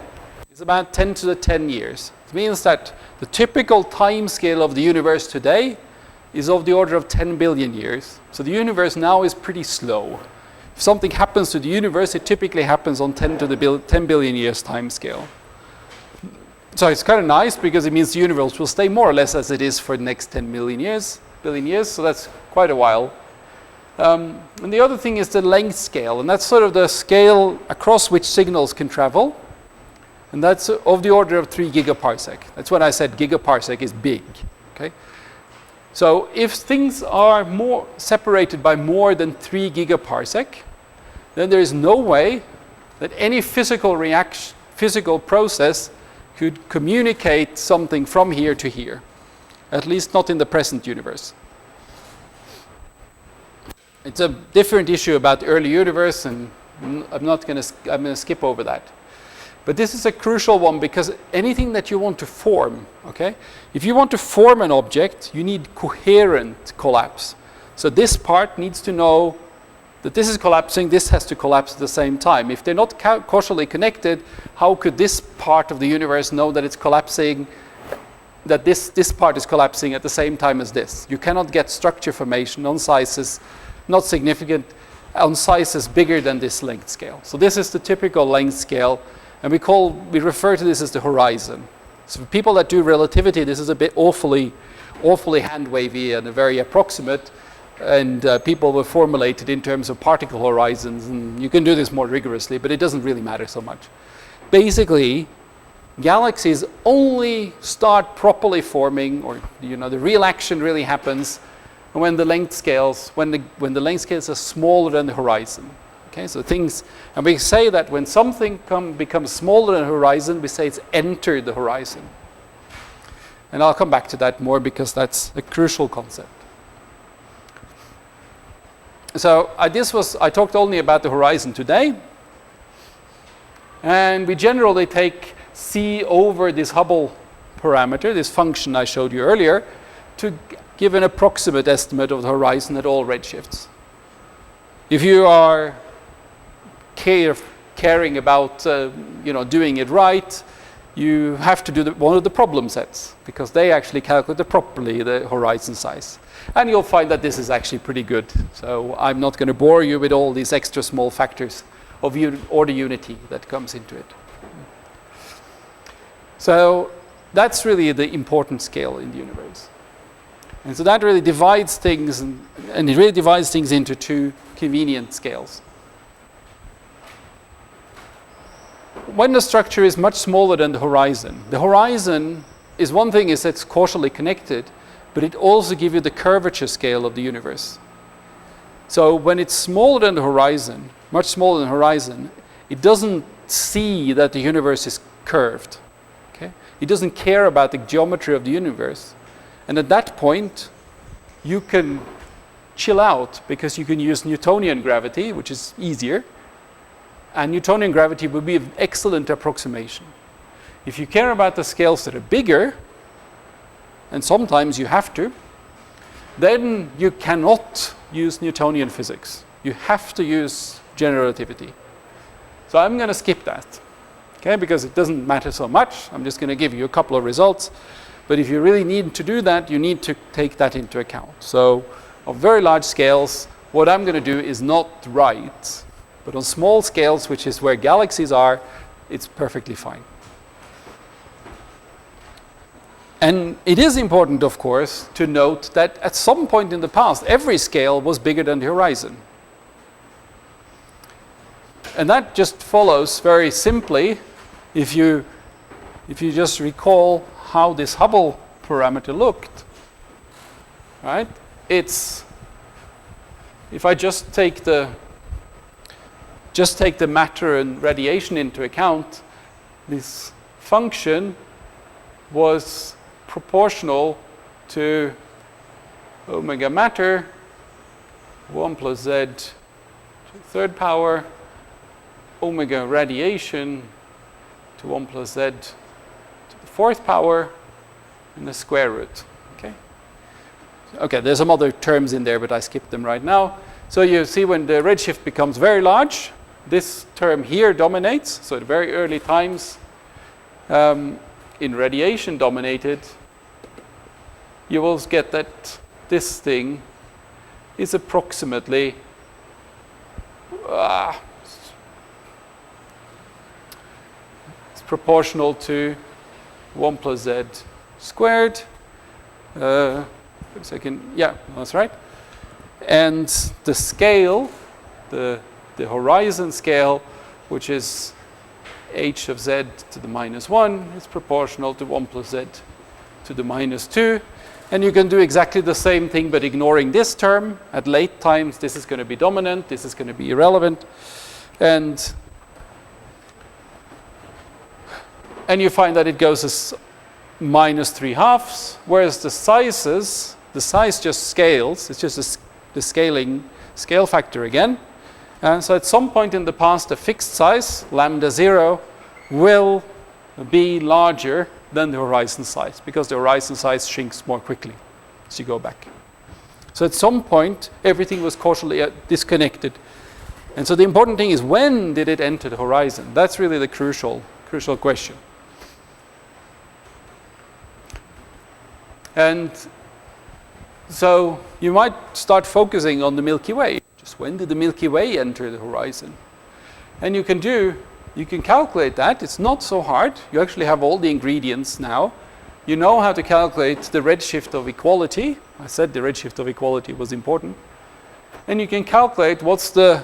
is about 10 to the 10 years. It means that the typical time scale of the universe today is of the order of 10 billion years. So the universe now is pretty slow. If something happens to the universe, it typically happens on 10 billion years time scale. So it's kind of nice because it means the universe will stay more or less as it is for the next 10 billion years, so that's quite a while. And the other thing is the length scale, and that's sort of the scale across which signals can travel. And that's of the order of 3 gigaparsec. That's when I said gigaparsec is big. Okay? So if things are more separated by more than 3 gigaparsec, then there is no way that any physical process could communicate something from here to here, at least not in the present universe. It's a different issue about the early universe, and I'm going to skip over that. But this is a crucial one because anything that you want to form, okay? If you want to form an object, you need coherent collapse. So this part needs to know that this is collapsing, this has to collapse at the same time. If they're not causally connected, how could this part of the universe know that it's collapsing, that this part is collapsing at the same time as this? You cannot get structure formation on sizes not significant, on sizes bigger than this length scale. So this is the typical length scale, and we refer to this as the horizon. So for people that do relativity, this is a bit awfully hand wavy and very approximate, and people will formulate it in terms of particle horizons, and you can do this more rigorously, but it doesn't really matter so much. Basically, galaxies only start properly forming, or the real action really happens when the length scales are smaller than the horizon. Okay, so and we say that when something becomes smaller than the horizon, we say it's entered the horizon. And I'll come back to that more because that's a crucial concept. So I talked only about the horizon today, and we generally take c over this Hubble parameter, this function I showed you earlier, to give an approximate estimate of the horizon at all redshifts. If you are caring about doing it right, you have to do one of the problem sets because they actually calculate properly the horizon size. And you'll find that this is actually pretty good. So I'm not going to bore you with all these extra small factors of order unity that comes into it. So that's really the important scale in the universe. And so that really divides things, and it really divides things into two convenient scales. When the structure is much smaller than the horizon is one thing is it's causally connected, but it also gives you the curvature scale of the universe. So when it's smaller than the horizon, much smaller than the horizon, it doesn't see that the universe is curved. Okay? It doesn't care about the geometry of the universe. And at that point, you can chill out because you can use Newtonian gravity, which is easier. And Newtonian gravity would be an excellent approximation. If you care about the scales that are bigger, and sometimes you have to, then you cannot use Newtonian physics. You have to use general relativity. So I'm going to skip that, okay, because it doesn't matter so much. I'm just going to give you a couple of results. But if you really need to do that, you need to take that into account. So on very large scales, what I'm going to do is not right. But on small scales, which is where galaxies are, it's perfectly fine. And it is important, of course, to note that at some point in the past, every scale was bigger than the horizon. And that just follows very simply if you just recall how this Hubble parameter looked, right? If I just take the matter and radiation into account, this function was proportional to omega matter, 1 plus z to the third power, omega radiation to 1 plus z to the fourth power, and the square root. Okay, there's some other terms in there, but I skipped them right now. So you see when the redshift becomes very large, this term here dominates. So at very early times, in radiation dominated, you will get that this thing is approximately it's proportional to 1 plus z squared. A second, yeah, that's right. And the scale, the horizon scale, which is h of z to the minus 1, is proportional to 1 plus z to the minus 2. And you can do exactly the same thing, but ignoring this term. At late times, this is going to be dominant, this is going to be irrelevant. And you find that it goes as minus 3/2, whereas the size just scales. It's just the scale factor again. And so at some point in the past, the fixed size, lambda 0, will be larger than the horizon size, because the horizon size shrinks more quickly as you go back. So at some point, everything was causally disconnected. And so the important thing is, when did it enter the horizon? That's really the crucial question. And so you might start focusing on the Milky Way. Just when did the Milky Way enter the horizon? And you can calculate that. It's not so hard. You actually have all the ingredients now. You know how to calculate the redshift of equality. I said the redshift of equality was important. And you can calculate what's the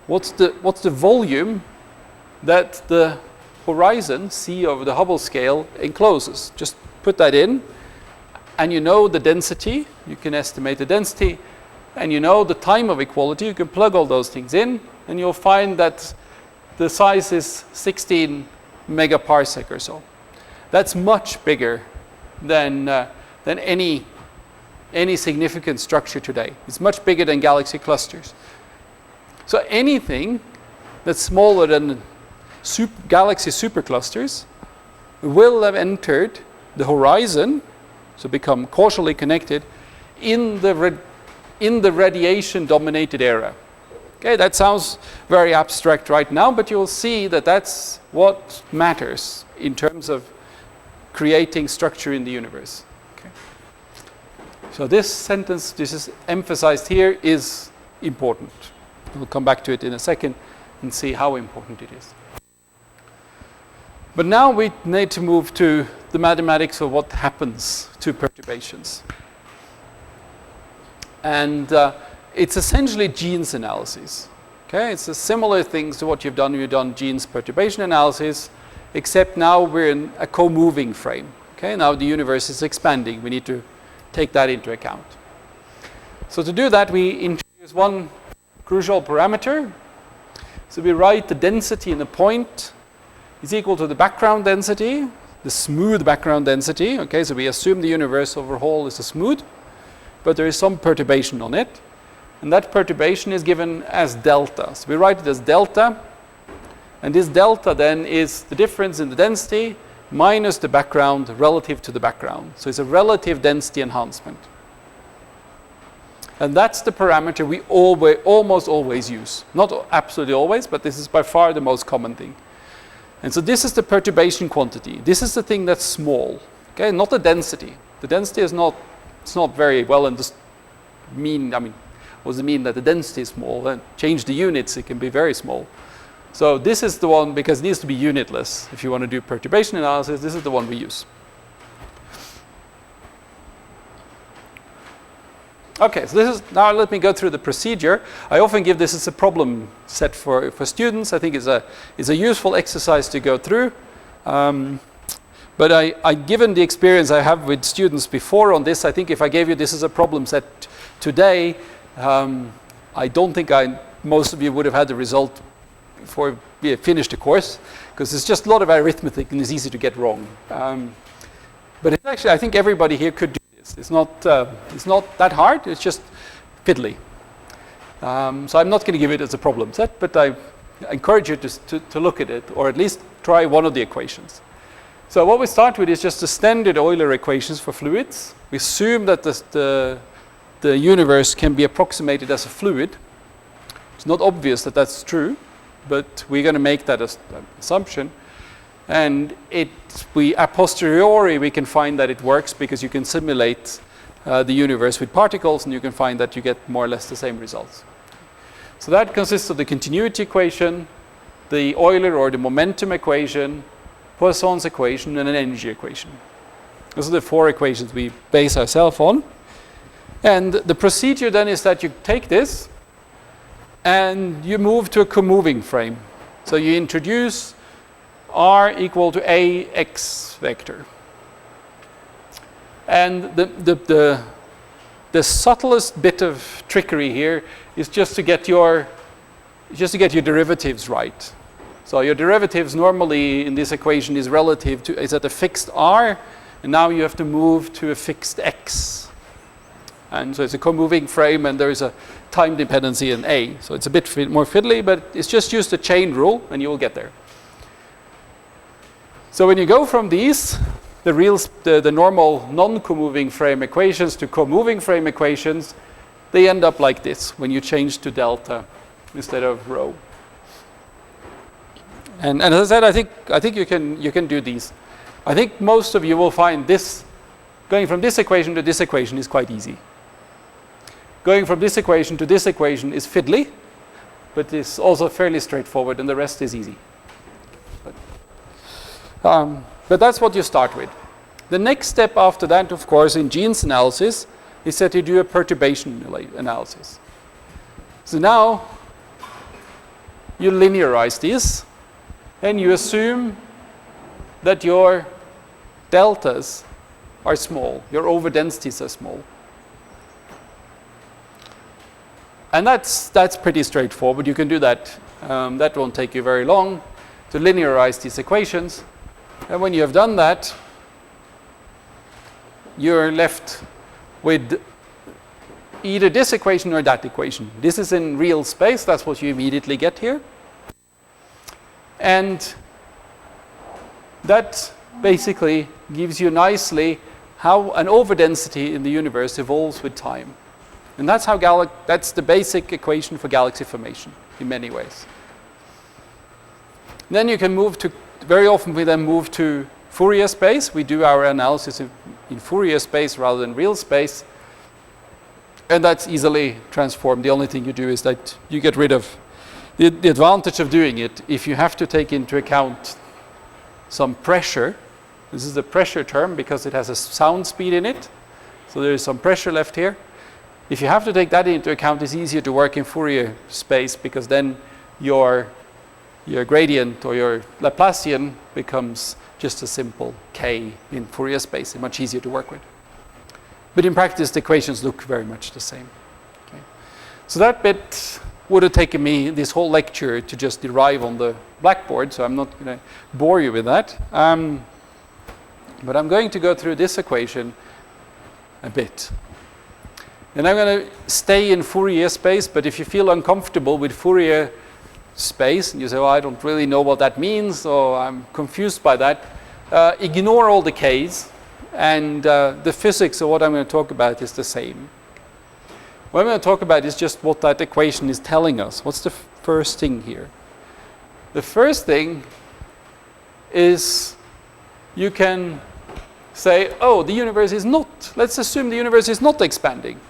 volume that the horizon, c over the Hubble scale, encloses. Just put that in. And you know the density. You can estimate the density. And you know the time of equality. You can plug all those things in. And you'll find that the size is 16 megaparsec or so. That's much bigger than any significant structure today. It's much bigger than galaxy clusters. So anything that's smaller than galaxy superclusters will have entered the horizon, so become causally connected, in the radiation-dominated era. Okay, that sounds very abstract right now, but you'll see that that's what matters in terms of creating structure in the universe. Okay. So this sentence, this is emphasized here, is important. We'll come back to it in a second and see how important it is. But now we need to move to the mathematics of what happens to perturbations. And it's essentially genes analysis. Okay, it's a similar things to what you've done when you've done genes perturbation analysis, except now we're in a co-moving frame. Okay, now the universe is expanding. We need to take that into account. So to do that, we introduce one crucial parameter. So we write the density in a point is equal to the background density, the smooth background density. Okay, so we assume the universe overall is a smooth, but there is some perturbation on it. And that perturbation is given as delta. So we write it as delta. And this delta then is the difference in the density minus the background relative to the background. So it's a relative density enhancement. And that's the parameter we almost always use. Not absolutely always, but this is by far the most common thing. And so this is the perturbation quantity. This is the thing that's small. Okay, not the density. The density is not, it's not very well understood. What does it mean that the density is small? Then change the units, it can be very small. So this is the one, because it needs to be unitless. If you want to do perturbation analysis, this is the one we use. Okay, so this is, now let me go through the procedure. I often give this as a problem set for students. I think it's a useful exercise to go through. But given the experience I have with students before on this, I think if I gave you this as a problem set today, I don't think most of you would have had the result before we finished the course, because it's just a lot of arithmetic and it's easy to get wrong. But it's actually, I think everybody here could do this. It's not that hard, it's just fiddly. So I'm not going to give it as a problem set, but I encourage you to look at it, or at least try one of the equations. So what we start with is just the standard Euler equations for fluids. We assume that the universe can be approximated as a fluid. It's not obvious that that's true, but we're going to make that assumption. And a posteriori we can find that it works because you can simulate the universe with particles, and you can find that you get more or less the same results. So that consists of the continuity equation, the Euler or the momentum equation, Poisson's equation, and an energy equation. Those are the 4 equations we base ourselves on. And the procedure then is that you take this and you move to a comoving frame. So you introduce r equal to ax vector. And the subtlest bit of trickery here is just to get your derivatives right. So your derivatives normally in this equation is at a fixed r, and now you have to move to a fixed x. And so it's a co-moving frame, and there is a time dependency in a. So it's a bit more fiddly, but it's just use the chain rule, and you will get there. So when you go from these, the normal non-co-moving frame equations to co-moving frame equations, they end up like this when you change to delta instead of rho. And as I said, I think you can do these. I think most of you will find this going from this equation to this equation is quite easy. Going from this equation to this equation is fiddly, but it's also fairly straightforward, and the rest is easy. But that's what you start with. The next step after that, of course, in Jeans analysis is that you do a perturbation analysis. So now you linearize this, and you assume that your deltas are small, your overdensities are small. And that's pretty straightforward. You can do that. That won't take you very long to linearize these equations. And when you have done that, you're left with either this equation or that equation. This is in real space. That's what you immediately get here. And that basically gives you nicely how an overdensity in the universe evolves with time. And that's how that's the basic equation for galaxy formation in many ways. Then you can very often we then move to Fourier space. We do our analysis in Fourier space rather than real space. And that's easily transformed. The only thing you do is that you get rid of the advantage of doing it. If you have to take into account some pressure, this is the pressure term because it has a sound speed in it. So there is some pressure left here. If you have to take that into account, it's easier to work in Fourier space because then your gradient or your Laplacian becomes just a simple k in Fourier space. It's much easier to work with. But in practice, the equations look very much the same. Okay. So that bit would have taken me this whole lecture to just derive on the blackboard, so I'm not going to bore you with that. But I'm going to go through this equation a bit. And I'm going to stay in Fourier space, but if you feel uncomfortable with Fourier space, and you say, well, I don't really know what that means, or I'm confused by that, ignore all the k's, and the physics of what I'm going to talk about is the same. What I'm going to talk about is just what that equation is telling us. What's the first thing here? The first thing is you can say, oh, the universe is not, let's assume the universe is not expanding.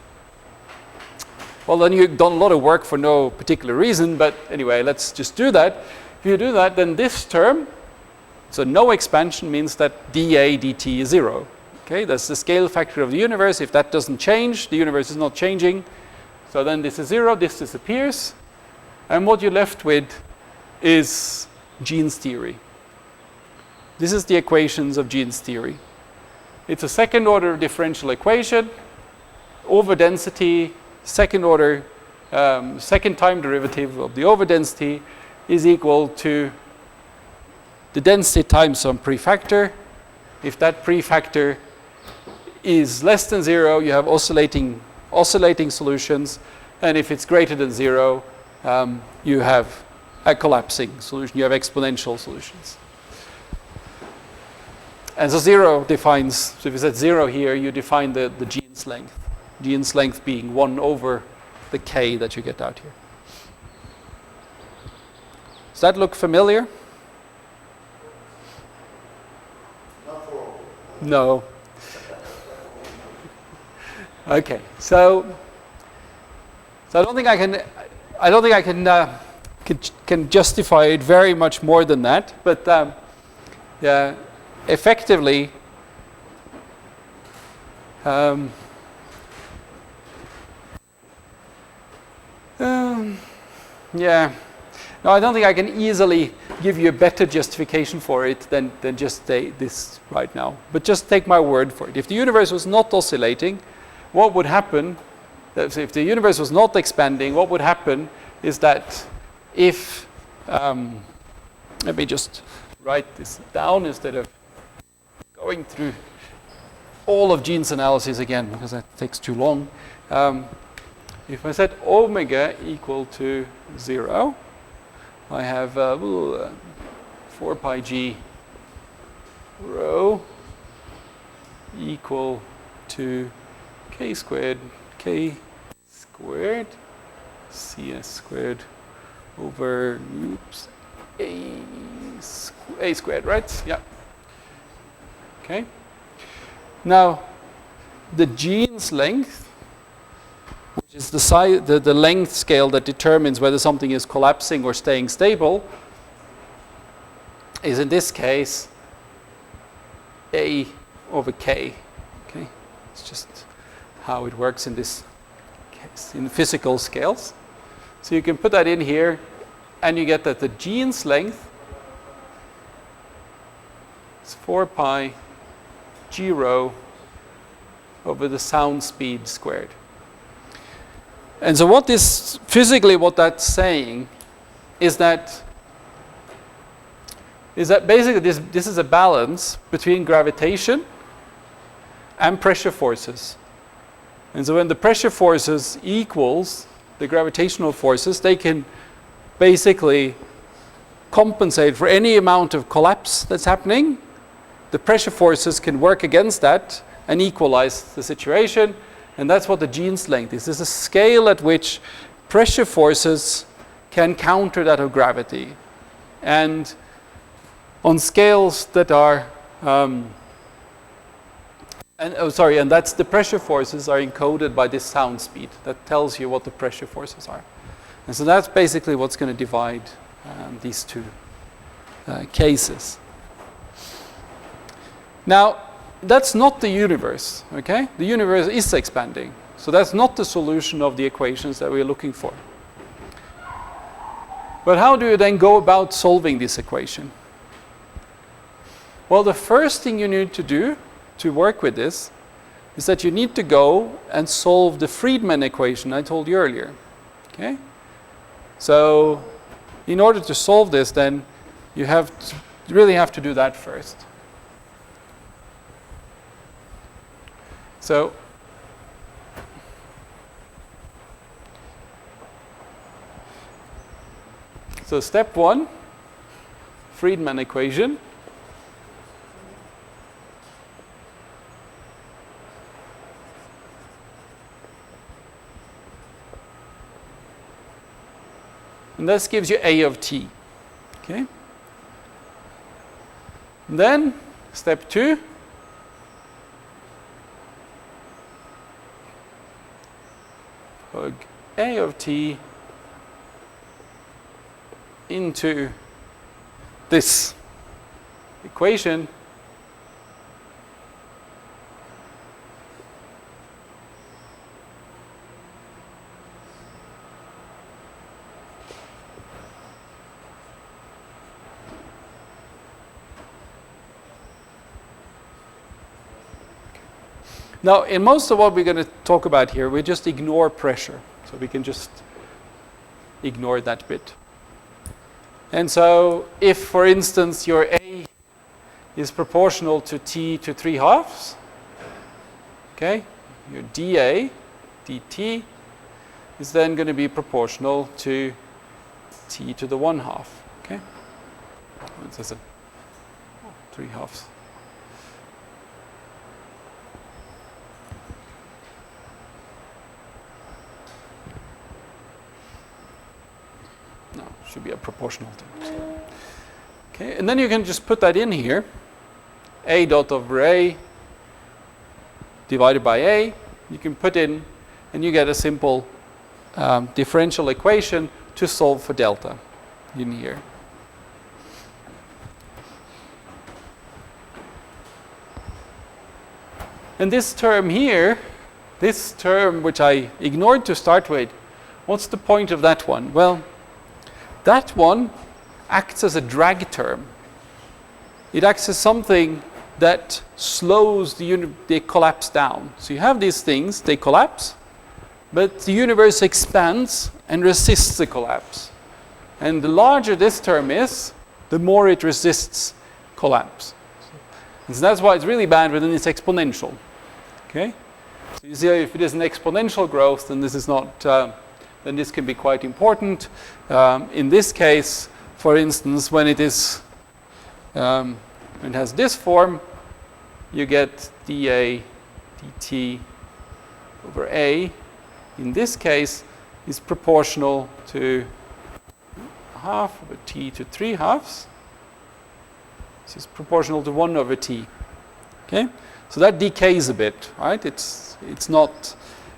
Well, then you've done a lot of work for no particular reason, but anyway, let's just do that. If you do that, then this term, so no expansion means that dA dt is 0. Okay, that's the scale factor of the universe. If that doesn't change, the universe is not changing. So then this is 0, this disappears. And what you're left with is Jeans theory. This is the equations of Jeans theory. It's a second order differential equation, overdensity, second order, second time derivative of the overdensity is equal to the density times some prefactor. If that prefactor is less than 0, you have oscillating solutions, and if it's greater than 0, you have a collapsing solution. You have exponential solutions. And so 0 defines, so if you set 0 here, you define the Jeans length. Jeans length being 1 over the k that you get out here. Does that look familiar? Not for all. No. Okay, so I don't think I can justify it very much more than that, but yeah, effectively, yeah. No, I don't think I can easily give you a better justification for it than just say this right now. But just take my word for it. If the universe was not oscillating, what would happen? If the universe was not expanding, what would happen is that if, let me just write this down instead of going through all of Jean's analysis again, because that takes too long. If I set omega equal to 0, I have 4 pi g rho equal to k squared cs squared over a squared, right? Yeah. Okay. Now, the Jean's length, which is the length scale that determines whether something is collapsing or staying stable, is in this case A over K. Okay, it's just how it works in this case, in physical scales. So you can put that in here, and you get that the Jean's length is 4 pi g rho over the sound speed squared. And so what that's saying is that basically this is a balance between gravitation and pressure forces. And so when the pressure forces equals the gravitational forces, they can basically compensate for any amount of collapse that's happening. The pressure forces can work against that and equalize the situation. And that's what the Jean's length is. It's a scale at which pressure forces can counter that of gravity. And on scales that are, and that's the pressure forces are encoded by this sound speed. That tells you what the pressure forces are. And so that's basically what's going to divide these two cases. Now, that's not the universe, okay? The universe is expanding. So that's not the solution of the equations that we're looking for. But how do you then go about solving this equation? Well, the first thing you need to do to work with this is that you need to go and solve the Friedmann equation I told you earlier, okay? So in order to solve this, then you really have to do that first. So step 1, Friedmann equation. And this gives you A of t. Okay? And then step 2, plug A of t into this equation. Now, in most of what we're going to talk about here, we just ignore pressure. So we can just ignore that bit. And so if, for instance, your A is proportional to t to 3/2, okay, your dA, dt, is then going to be proportional to t to the 1/2, okay? This is 3/2. No, it should be a proportional thing. So. Okay, and then you can just put that in here. A dot over A divided by A you can put in, and you get a simple differential equation to solve for delta in here. And this term here, this term which I ignored to start with, what's the point of that one? Well, that one acts as a drag term. It acts as something that slows the collapse down. So you have these things, they collapse, but the universe expands and resists the collapse. And the larger this term is, the more it resists collapse. And so that's why it's really bad when it's exponential. Okay? So you see, if it is an exponential growth, then this is not. Then this can be quite important. In this case, for instance, when it is when it has this form, you get dA dt over A. In this case, is proportional to half over t to 3/2. This is proportional to 1 over t. Okay, so that decays a bit, right? It's not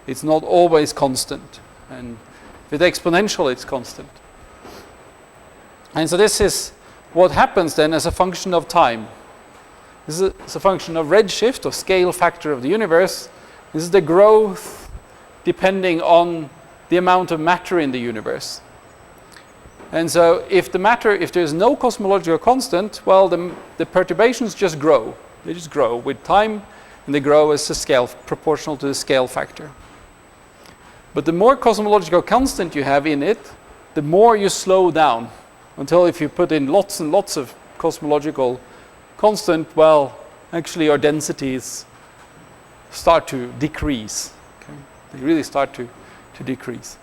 always constant, and with exponential, it's constant. And so this is what happens then as a function of time. This is a function of redshift, or scale factor of the universe. This is the growth depending on the amount of matter in the universe. And so if there's no cosmological constant, well, the perturbations just grow. They just grow with time, and they grow as a scale, proportional to the scale factor. But the more cosmological constant you have in it, the more you slow down, until if you put in lots and lots of cosmological constant, well, actually our densities start to decrease. Okay? They really start to decrease.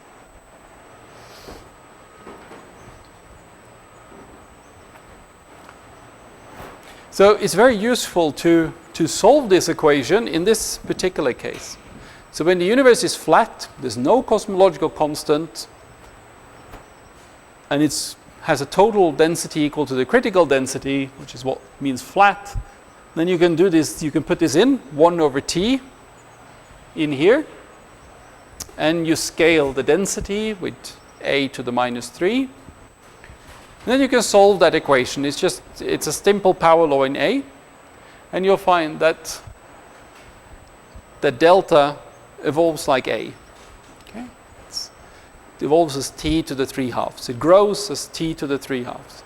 So it's very useful to solve this equation in this particular case. So when the universe is flat, there's no cosmological constant, and it has a total density equal to the critical density, which is what means flat, then you can do this, you can put this in, 1 over t in here, and you scale the density with a to the minus 3. And then you can solve that equation. It's a simple power law in A, and you'll find that the delta evolves like A. Okay? It evolves as t to the 3/2. It grows as t to the 3/2.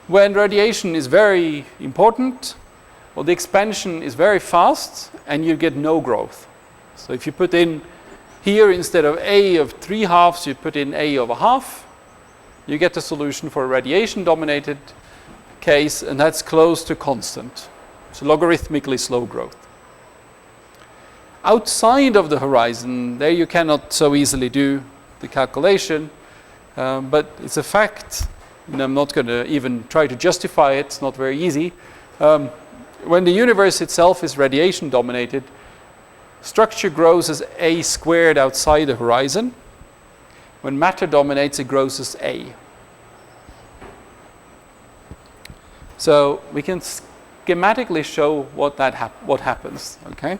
When radiation is very important, well, the expansion is very fast, and you get no growth. So if you put in here, instead of A of 3/2, you put in A of 1/2, you get a solution for a radiation-dominated case, and that's close to constant. It's logarithmically slow growth. Outside of the horizon, there you cannot so easily do the calculation, but it's a fact, and I'm not going to even try to justify it, it's not very easy. When the universe itself is radiation-dominated, structure grows as A squared outside the horizon. When matter dominates, it grows as A. So we can schematically show what happens. Okay.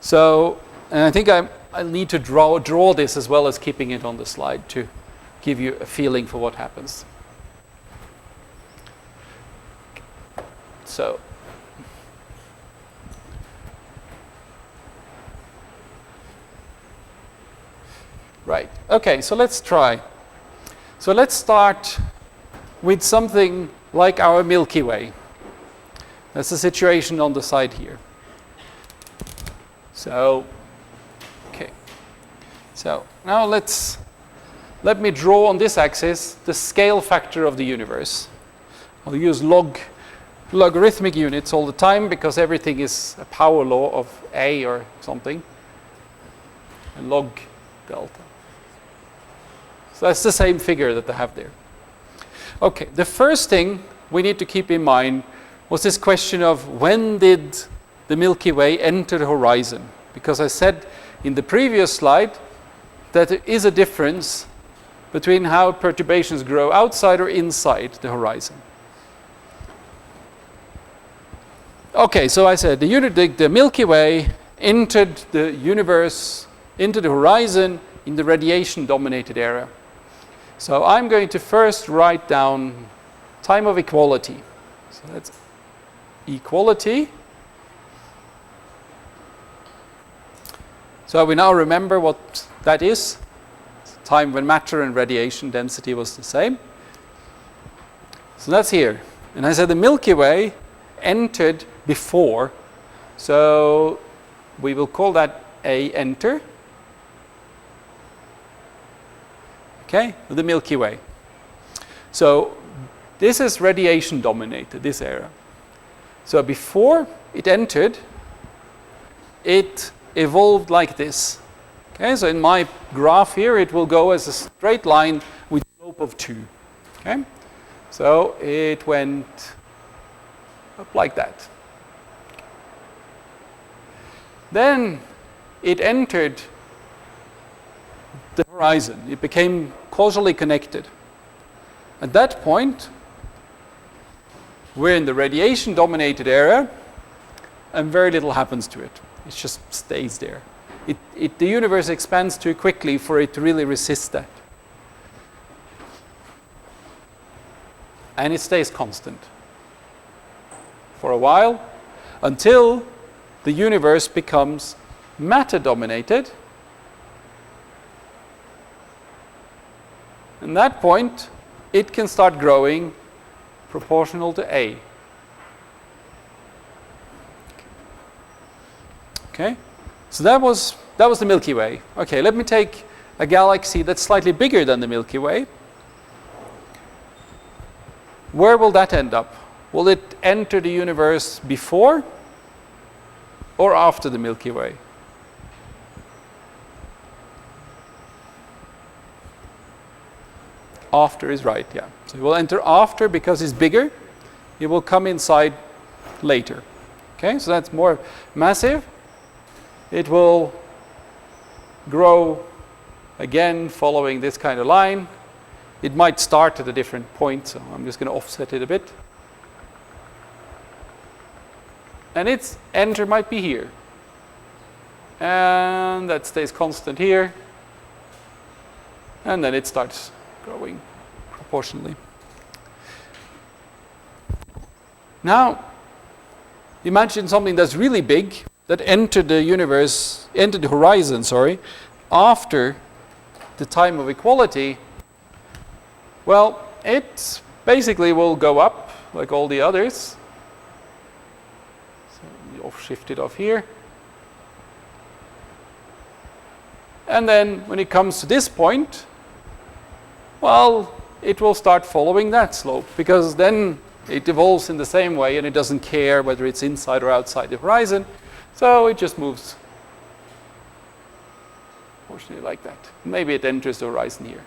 So, and I think I need to draw this as well as keeping it on the slide to give you a feeling for what happens. So. Right. Okay, so let's try. So let's start with something like our Milky Way. That's the situation on the side here. So, okay. So now let me draw on this axis the scale factor of the universe. I'll use logarithmic units all the time because everything is a power law of A or something. And log delta. So that's the same figure that I have there. Okay, the first thing we need to keep in mind was this question of when did the Milky Way enter the horizon? Because I said in the previous slide that there is a difference between how perturbations grow outside or inside the horizon. Okay, so I said the Milky Way entered the universe, into the horizon in the radiation-dominated era. So I'm going to first write down time of equality. So that's equality. So we now remember what that is. It's a time when matter and radiation density was the same. So that's here. And I said the Milky Way entered before. So we will call that A enter. Okay, the Milky Way. So this is radiation dominated, this era. So before it entered, it evolved like this. Okay, so in my graph here, it will go as a straight line with slope of 2. Okay, so it went up like that. Then it entered the horizon. It became causally connected. At that point, we're in the radiation-dominated era, and very little happens to it. It just stays there. The universe expands too quickly for it to really resist that. And it stays constant for a while until the universe becomes matter-dominated. At that point, it can start growing proportional to A. Okay, so that was the Milky Way. Okay, let me take a galaxy that's slightly bigger than the Milky Way. Where will that end up? Will it enter the universe before or after the Milky Way? After is right, yeah. So it will enter after because it's bigger. It will come inside later. Okay, so that's more massive. It will grow again following this kind of line. It might start at a different point, so I'm just going to offset it a bit. And its enter might be here. And that stays constant here. And then it starts growing proportionally. Now, imagine something that's really big that entered the horizon, after the time of equality. Well, it basically will go up like all the others. So we shift it off here. And then when it comes to this point, well, it will start following that slope because then it evolves in the same way and it doesn't care whether it's inside or outside the horizon. So it just moves proportionally like that. Maybe it enters the horizon here.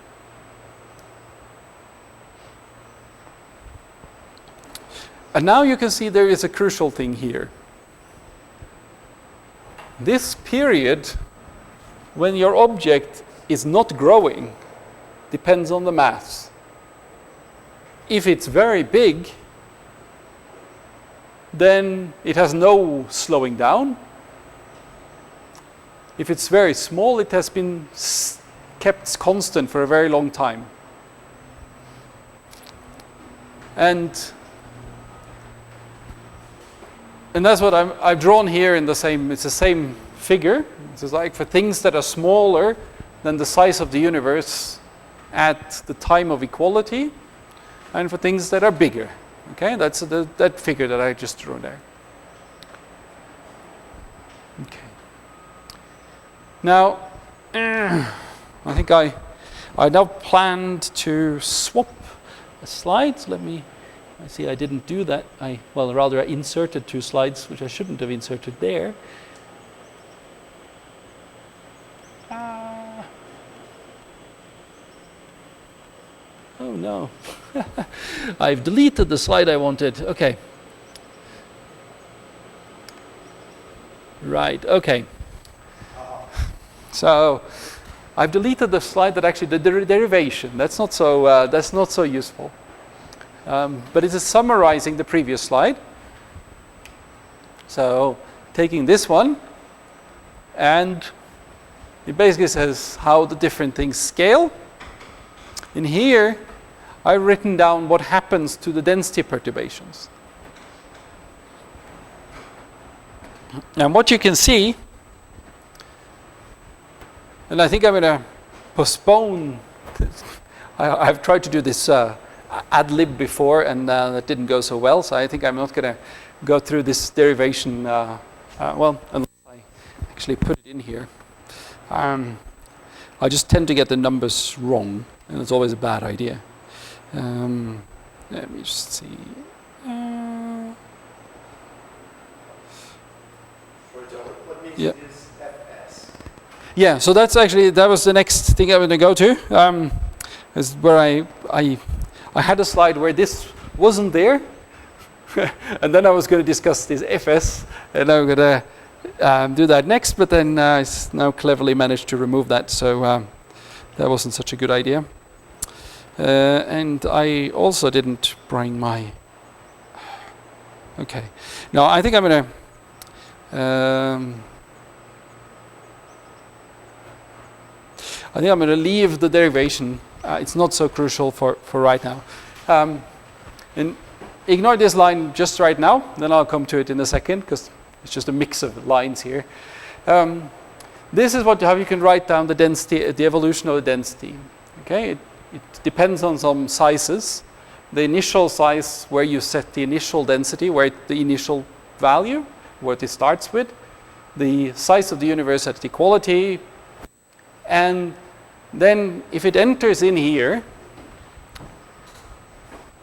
And now you can see there is a crucial thing here. This period, when your object is not growing, depends on the mass. If it's very big, then it has no slowing down. If it's very small, it has been kept constant for a very long time. And that's what I've drawn here in it's the same figure. It's like for things that are smaller than the size of the universe at the time of equality, and for things that are bigger. Okay, that's that figure that I just drew there. Okay. Now, I think I now planned to swap a slide. So I see I didn't do that. I inserted 2 slides, which I shouldn't have inserted there. Oh no. I've deleted the slide I wanted. Okay. Right, okay. So I've deleted the slide that actually the derivation. That's not so useful. But it is summarizing the previous slide. So taking this one, And it basically says how the different things scale. In here, I've written down what happens to the density perturbations. And what you can see, and I think I'm going to postpone, I've tried to do this ad lib before, and that didn't go so well, so I think I'm not going to go through this derivation, well, unless I actually put it in here. I just tend to get the numbers wrong, and it's always a bad idea. Let me just see. Yeah. Yeah, so that's actually, that was the next thing I'm going to go to. Is where I had a slide where this wasn't there, and then I was going to discuss this FS, and I'm going to do that next, but then I now cleverly managed to remove that, so that wasn't such a good idea. And I also didn't bring my... Okay. Now, I think I'm going to... I think I'm going to leave the derivation. It's not so crucial for right now. And ignore this line just right now, then I'll come to it in a second, because it's just a mix of lines here. This is how you can write down the density, the evolution of the density. Okay, it depends on some sizes. The initial size where you set the initial density, where the initial value, what it starts with, the size of the universe at equality, and then if it enters in here,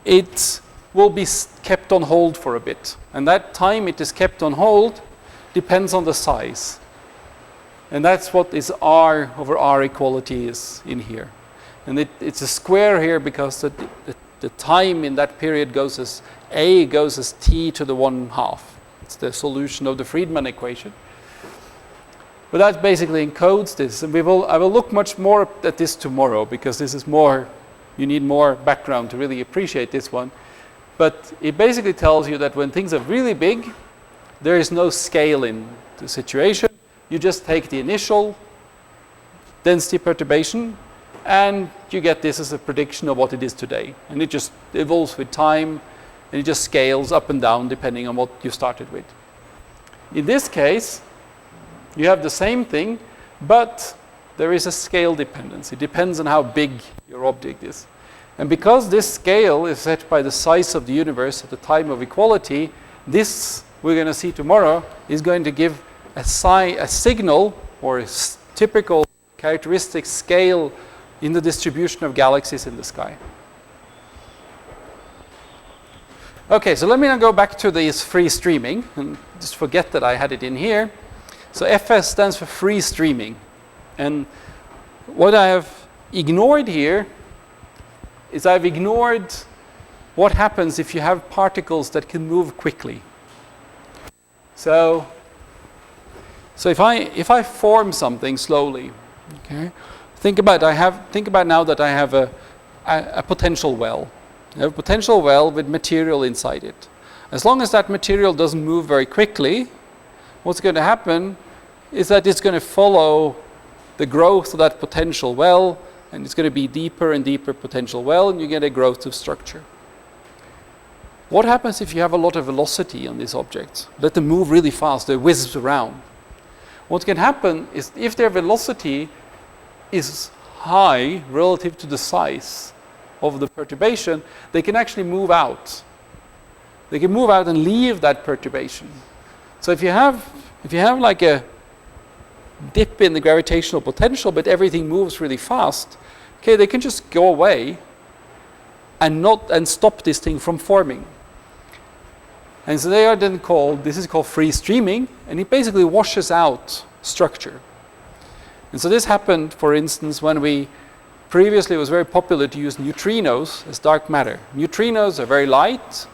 it will be kept on hold for a bit. And that time it is kept on hold depends on the size. And that's what is R over R equality is in here. And it's a square here because the time in that period goes as A goes as T to the 1/2. It's the solution of the Friedmann equation. But that basically encodes this, and I will look much more at this tomorrow, because this is more, you need more background to really appreciate this one. But it basically tells you that when things are really big, there is no scale in the situation. You just take the initial density perturbation, and you get this as a prediction of what it is today. And it just evolves with time, and it just scales up and down depending on what you started with. In this case, you have the same thing, but there is a scale dependence. It depends on how big your object is. And because this scale is set by the size of the universe at the time of equality, this, we're going to see tomorrow, is going to give a signal or a typical characteristic scale in the distribution of galaxies in the sky. Okay, so let me now go back to this free streaming, and just forget that I had it in here. So FS stands for free streaming. And what I have ignored here is I've ignored what happens if you have particles that can move quickly. So if I form something slowly, okay, think about now that I have a potential well. I have a potential well with material inside it. As long as that material doesn't move very quickly, what's going to happen is that it's going to follow the growth of that potential well, and it's going to be deeper and deeper potential well, and you get a growth of structure. What happens if you have a lot of velocity on these objects? Let them move really fast, they whiz around. What can happen is if their velocity is high relative to the size of the perturbation, they can actually move out. They can move out and leave that perturbation. So if you have like a dip in the gravitational potential, but everything moves really fast, okay, they can just go away and stop this thing from forming. And so they are then this is called free streaming, and it basically washes out structure. And so this happened, for instance, when previously it was very popular to use neutrinos as dark matter. Neutrinos are very light,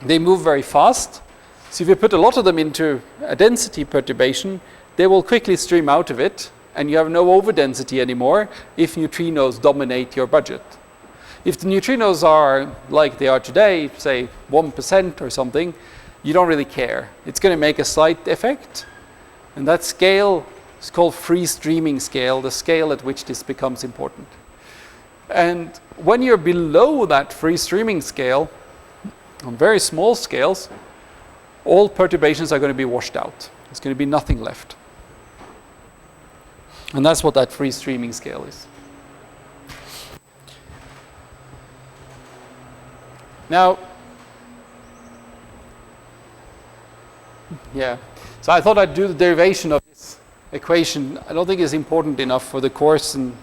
they move very fast. So if you put a lot of them into a density perturbation, they will quickly stream out of it, and you have no overdensity anymore if neutrinos dominate your budget. If the neutrinos are like they are today, say 1% or something, you don't really care. It's going to make a slight effect, And that scale is called free streaming scale, the scale at which this becomes important. And when you're below that free streaming scale, on very small scales, all perturbations are going to be washed out. There's going to be nothing left. And that's what that free streaming scale is. Now, yeah, so I thought I'd do the derivation of this equation. I don't think it's important enough for the course, and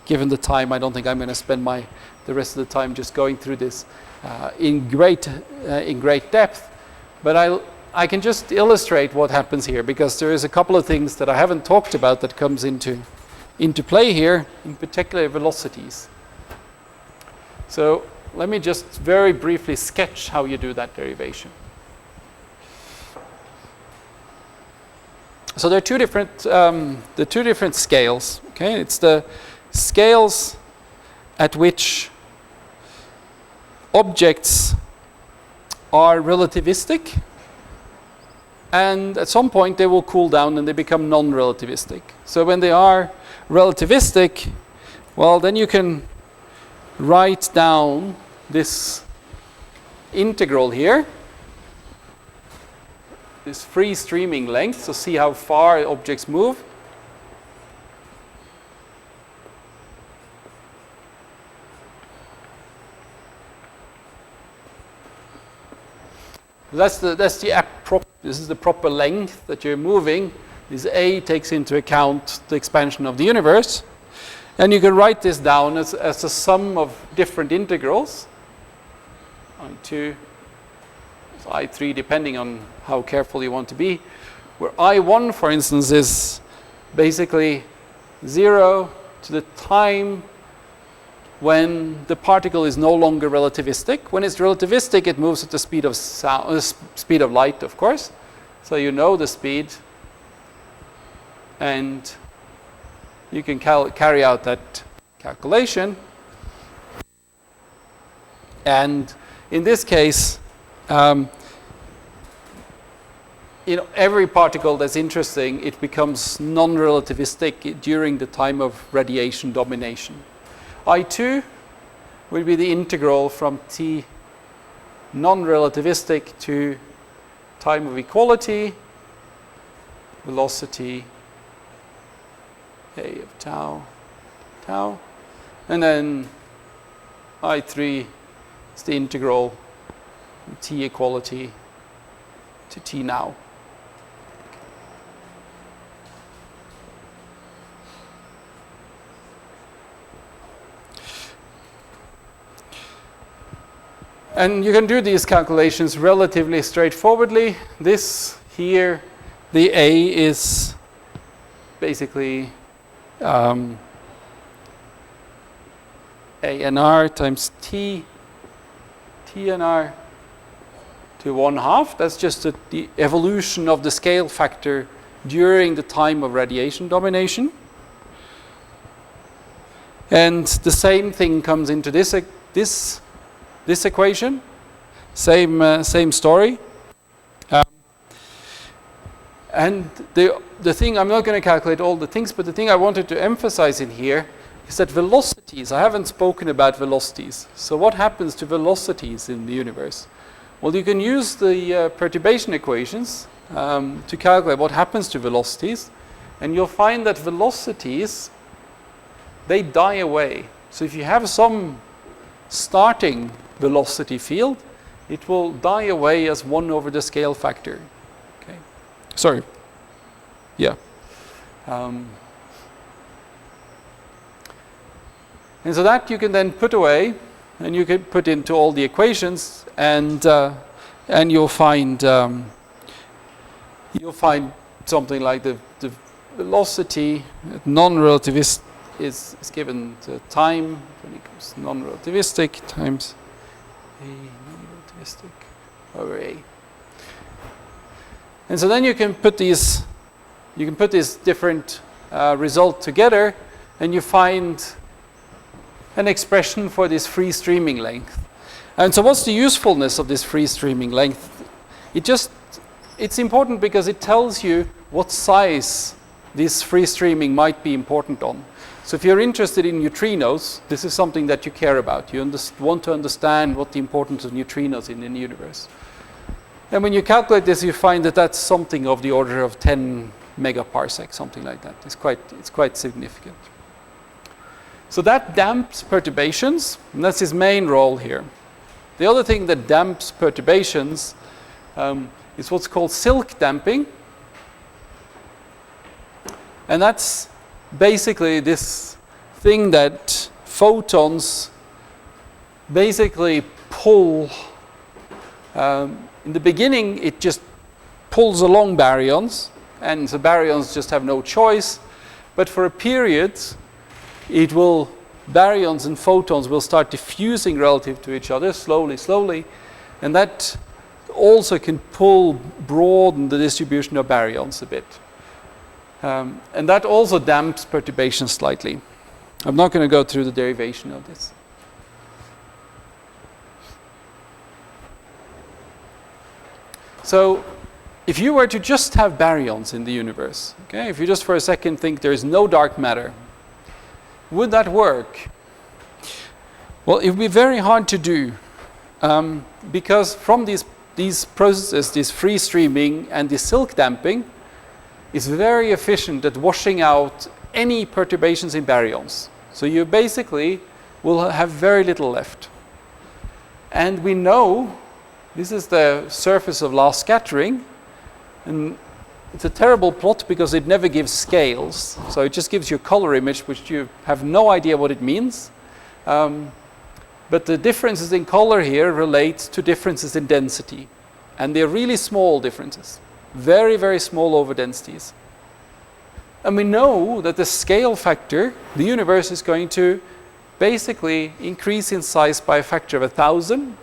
given the time, I don't think I'm going to spend the rest of the time just going through this in great depth. But I can just illustrate what happens here, because there is a couple of things that I haven't talked about that comes into play here, in particular velocities. So let me just very briefly sketch how you do that derivation. So there are two different scales. Okay, it's the scales at which objects are relativistic, and at some point they will cool down and they become non-relativistic. So when they are relativistic, well, then you can write down this integral here, this free streaming length, so see how far objects move. This is the proper length that you're moving. This A takes into account the expansion of the universe. And you can write this down as a sum of different integrals. I2, I3, depending on how careful you want to be. Where I1, for instance, is basically 0 to the time when the particle is no longer relativistic. When it's relativistic, it moves at the speed of speed of light, of course. So you know the speed, and you can carry out that calculation. And in this case, every particle that's interesting, it becomes non-relativistic during the time of radiation domination. I2 will be the integral from t non-relativistic to time of equality, velocity a of tau, and then I3 is the integral from t equality to t now. And you can do these calculations relatively straightforwardly. This here, the A is basically ANR times T TNR to 1/2. That's just the evolution of the scale factor during the time of radiation domination. And the same thing comes into this equation, same story. And the thing, I'm not going to calculate all the things, but the thing I wanted to emphasize in here is that velocities, I haven't spoken about velocities. So what happens to velocities in the universe? Well, you can use the perturbation equations to calculate what happens to velocities, and you'll find that velocities, they die away. So if you have some starting velocity field, it will die away as 1 over the scale factor. Okay. Sorry. Yeah. And so that you can then put away, and you can put into all the equations, and you'll find something like the velocity non-relativist is given to time when it comes non-relativistic times A non-relativistic over A. And so then you can put these different results together, and you find an expression for this free streaming length. And so what's the usefulness of this free streaming length? It just it's important because it tells you what size this free streaming might be important on. So if you're interested in neutrinos, this is something that you care about. You want to understand what the importance of neutrinos in the universe. And when you calculate this, you find that that's something of the order of 10 megaparsec, something like that. It's quite significant. So that damps perturbations, and that's his main role here. The other thing that damps perturbations is what's called silk damping. And that's basically this thing that photons basically pull. In the beginning, it just pulls along baryons, and the baryons just have no choice. But for a period, baryons and photons will start diffusing relative to each other, slowly, and that also can broaden the distribution of baryons a bit. And that also damps perturbations slightly. I'm not going to go through the derivation of this. So if you were to just have baryons in the universe, okay, if you just for a second think there is no dark matter, would that work? Well, it would be very hard to do because from these processes, this free streaming and the silk damping, is very efficient at washing out any perturbations in baryons. So you basically will have very little left. And we know this is the surface of last scattering, and it's a terrible plot because it never gives scales. So it just gives you a color image which you have no idea what it means. But the differences in color here relate to differences in density. And they're really small differences. Very, very small overdensities. And we know that the scale factor, the universe is going to basically increase in size by a factor of 1,000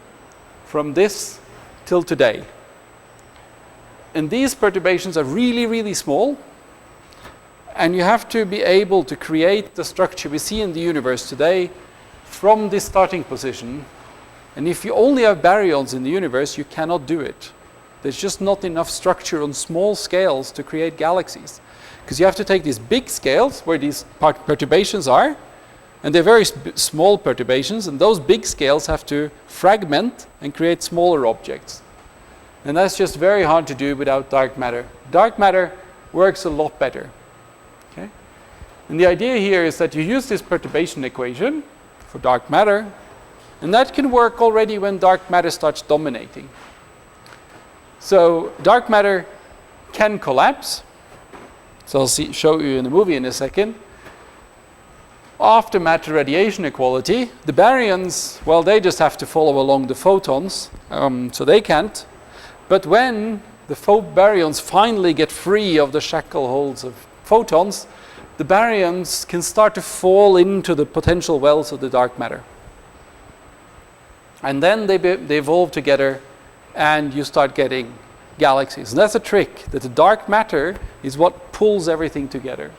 from this till today. And these perturbations are really, really small. And you have to be able to create the structure we see in the universe today from this starting position. And if you only have baryons in the universe, you cannot do it. There's just not enough structure on small scales to create galaxies. Because you have to take these big scales where these perturbations are, and they're very small perturbations, and those big scales have to fragment and create smaller objects. And that's just very hard to do without dark matter. Dark matter works a lot better. Okay? And the idea here is that you use this perturbation equation for dark matter, and that can work already when dark matter starts dominating. So dark matter can collapse. So I'll show you in the movie in a second. After matter radiation equality, the baryons, well, they just have to follow along the photons, so they can't. But when the baryons finally get free of the shackle holds of photons, the baryons can start to fall into the potential wells of the dark matter. And then they evolve together, and you start getting galaxies. And that's a trick, that the dark matter is what pulls everything together.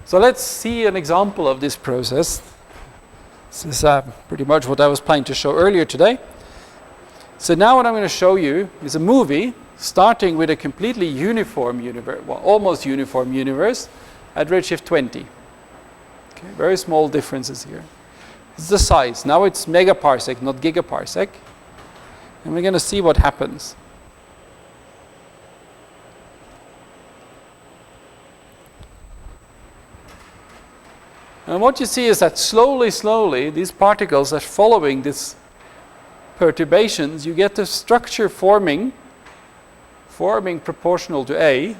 So let's see an example of this process. This is pretty much what I was planning to show earlier today. So now what I'm going to show you is a movie starting with a completely uniform universe, well, almost uniform universe at redshift 20. Okay, very small differences here. This is the size. Now it's megaparsec, not gigaparsec. And we're going to see what happens. And what you see is that slowly, these particles are following these perturbations. You get the structure forming proportional to A.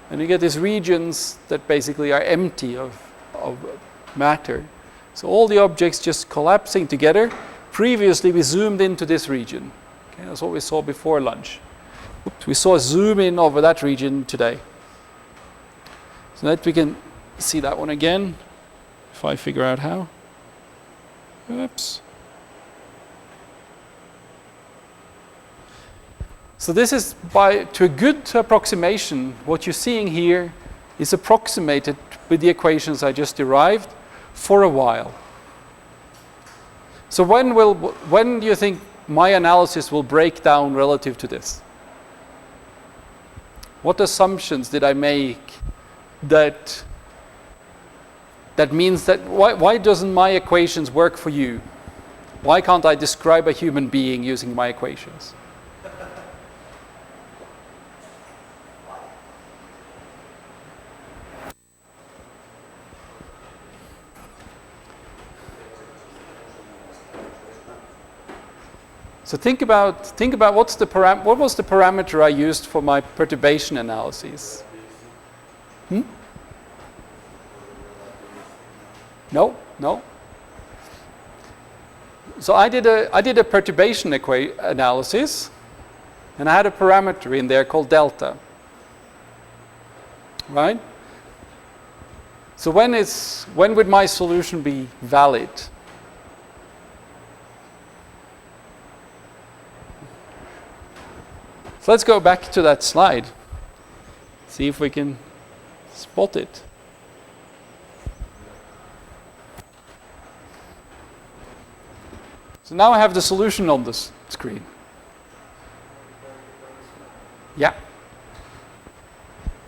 And you get these regions that basically are empty of matter. So all the objects just collapsing together. Previously, we zoomed into this region. Okay, that's what we saw before lunch. Oops, we saw a zoom in over that region today. So that we can see that one again, if I figure out how. Oops. So this is, to a good approximation, what you're seeing here is approximated with the equations I just derived for a while. So when do you think my analysis will break down relative to this? What assumptions did I make that means that why doesn't my equations work for you? Why can't I describe a human being using my equations? So think about what was the parameter I used for my perturbation analyses? No. So I did a perturbation analysis, and I had a parameter in there called delta. Right? So when would my solution be valid? So let's go back to that slide. See if we can spot it. So now I have the solution on the screen. Yeah.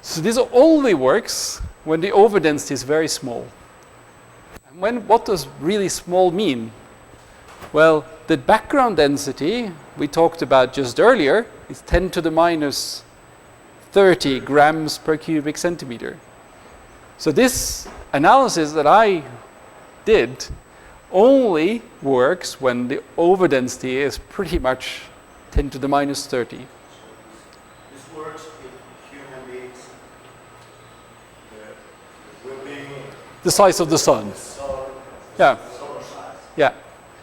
So this only works when the overdensity is very small. And what does really small mean? Well, the background density we talked about just earlier is 10 to the minus 30 grams per cubic centimeter. So this analysis that I did only works when the overdensity is pretty much 10 to the minus 30. This works if human beings will be the size of the sun. Yeah. solar size. Yeah.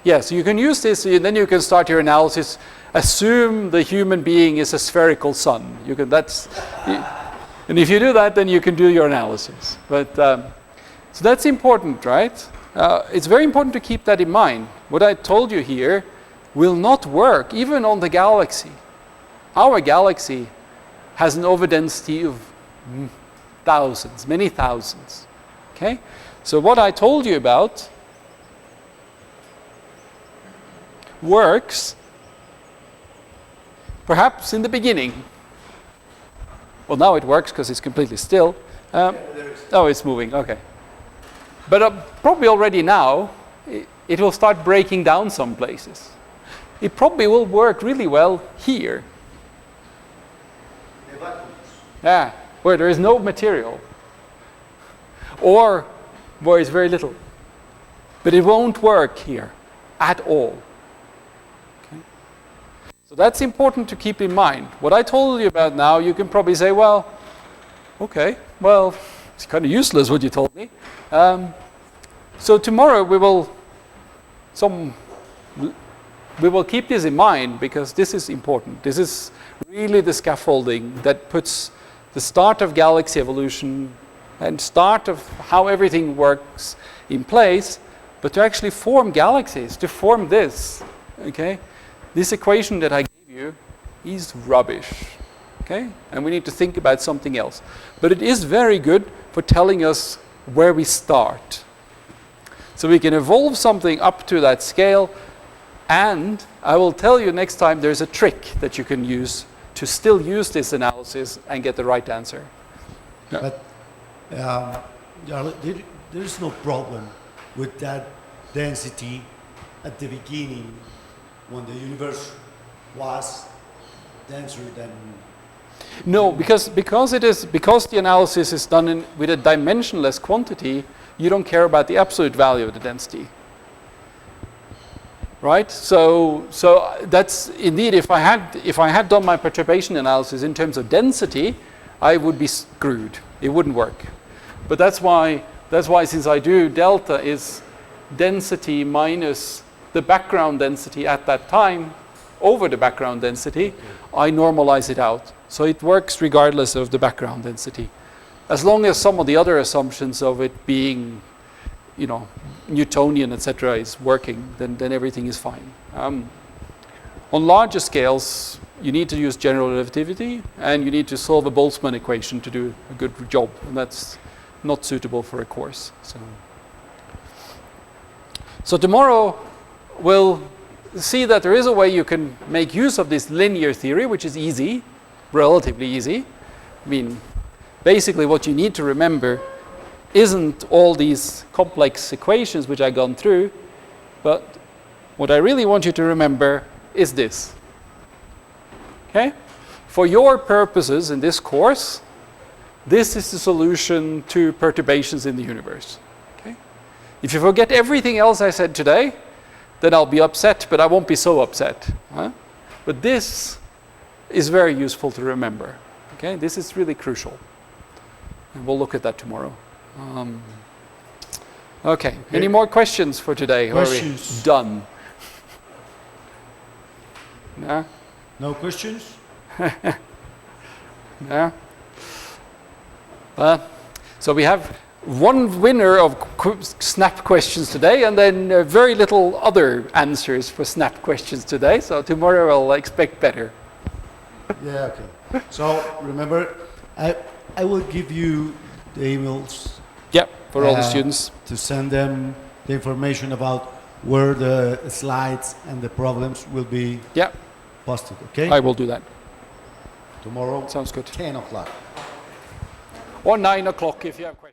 Yeah, so you can use this, and then you can start your analysis. Assume the human being is a spherical sun. And if you do that, then you can do your analysis. But so that's important, right? It's very important to keep that in mind. What I told you here will not work even on the galaxy. Our galaxy has an overdensity of thousands, many thousands. Okay? So what I told you about works perhaps in the beginning. Well, now it works because it's completely still. Oh, it's moving, okay. But probably already now, it will start breaking down some places. It probably will work really well here. Yeah, where there is no material. Or where it's very little. But it won't work here at all. Okay? So that's important to keep in mind. What I told you about now, you can probably say, well, okay, well, it's kind of useless what you told me. So tomorrow we will keep this in mind because this is important. This is really the scaffolding that puts the start of galaxy evolution and start of how everything works in place. But to actually form galaxies, to form this, okay, this equation that I gave you is rubbish. Okay? And we need to think about something else. But it is very good for telling us where we start. So we can evolve something up to that scale, and I will tell you next time there's a trick that you can use to still use this analysis and get the right answer. Yeah. But there is no problem with that density at the beginning when the universe was denser than... No, because the analysis is done with a dimensionless quantity, you don't care about the absolute value of the density. Right? So that's indeed, if I had done my perturbation analysis in terms of density, I would be screwed. It wouldn't work. But that's why since I do delta is density minus the background density at that time over the background density, I normalize it out. So it works regardless of the background density. As long as some of the other assumptions of it being, Newtonian, etc., is working, then everything is fine. On larger scales, you need to use general relativity, and you need to solve a Boltzmann equation to do a good job, and that's not suitable for a course. So tomorrow we'll see that there is a way you can make use of this linear theory, which is easy, relatively easy. I mean, basically what you need to remember isn't all these complex equations which I've gone through, but what I really want you to remember is this. Okay? For your purposes in this course, this is the solution to perturbations in the universe. Okay? If you forget everything else I said today, then I'll be upset, but I won't be so upset. Huh? But this is very useful to remember. Okay? This is really crucial. And we'll look at that tomorrow. Okay. Any more questions for today? Questions? Or are we done? No? No questions? No? So we have one winner of snap questions today, and then very little other answers for snap questions today. So tomorrow I'll expect better. Yeah, okay. So remember, I will give you the emails. Yeah, for all the students. To send them the information about where the slides and the problems will be posted, okay? I will do that. Tomorrow, Sounds good. 10 o'clock. Or 9 o'clock if you have questions.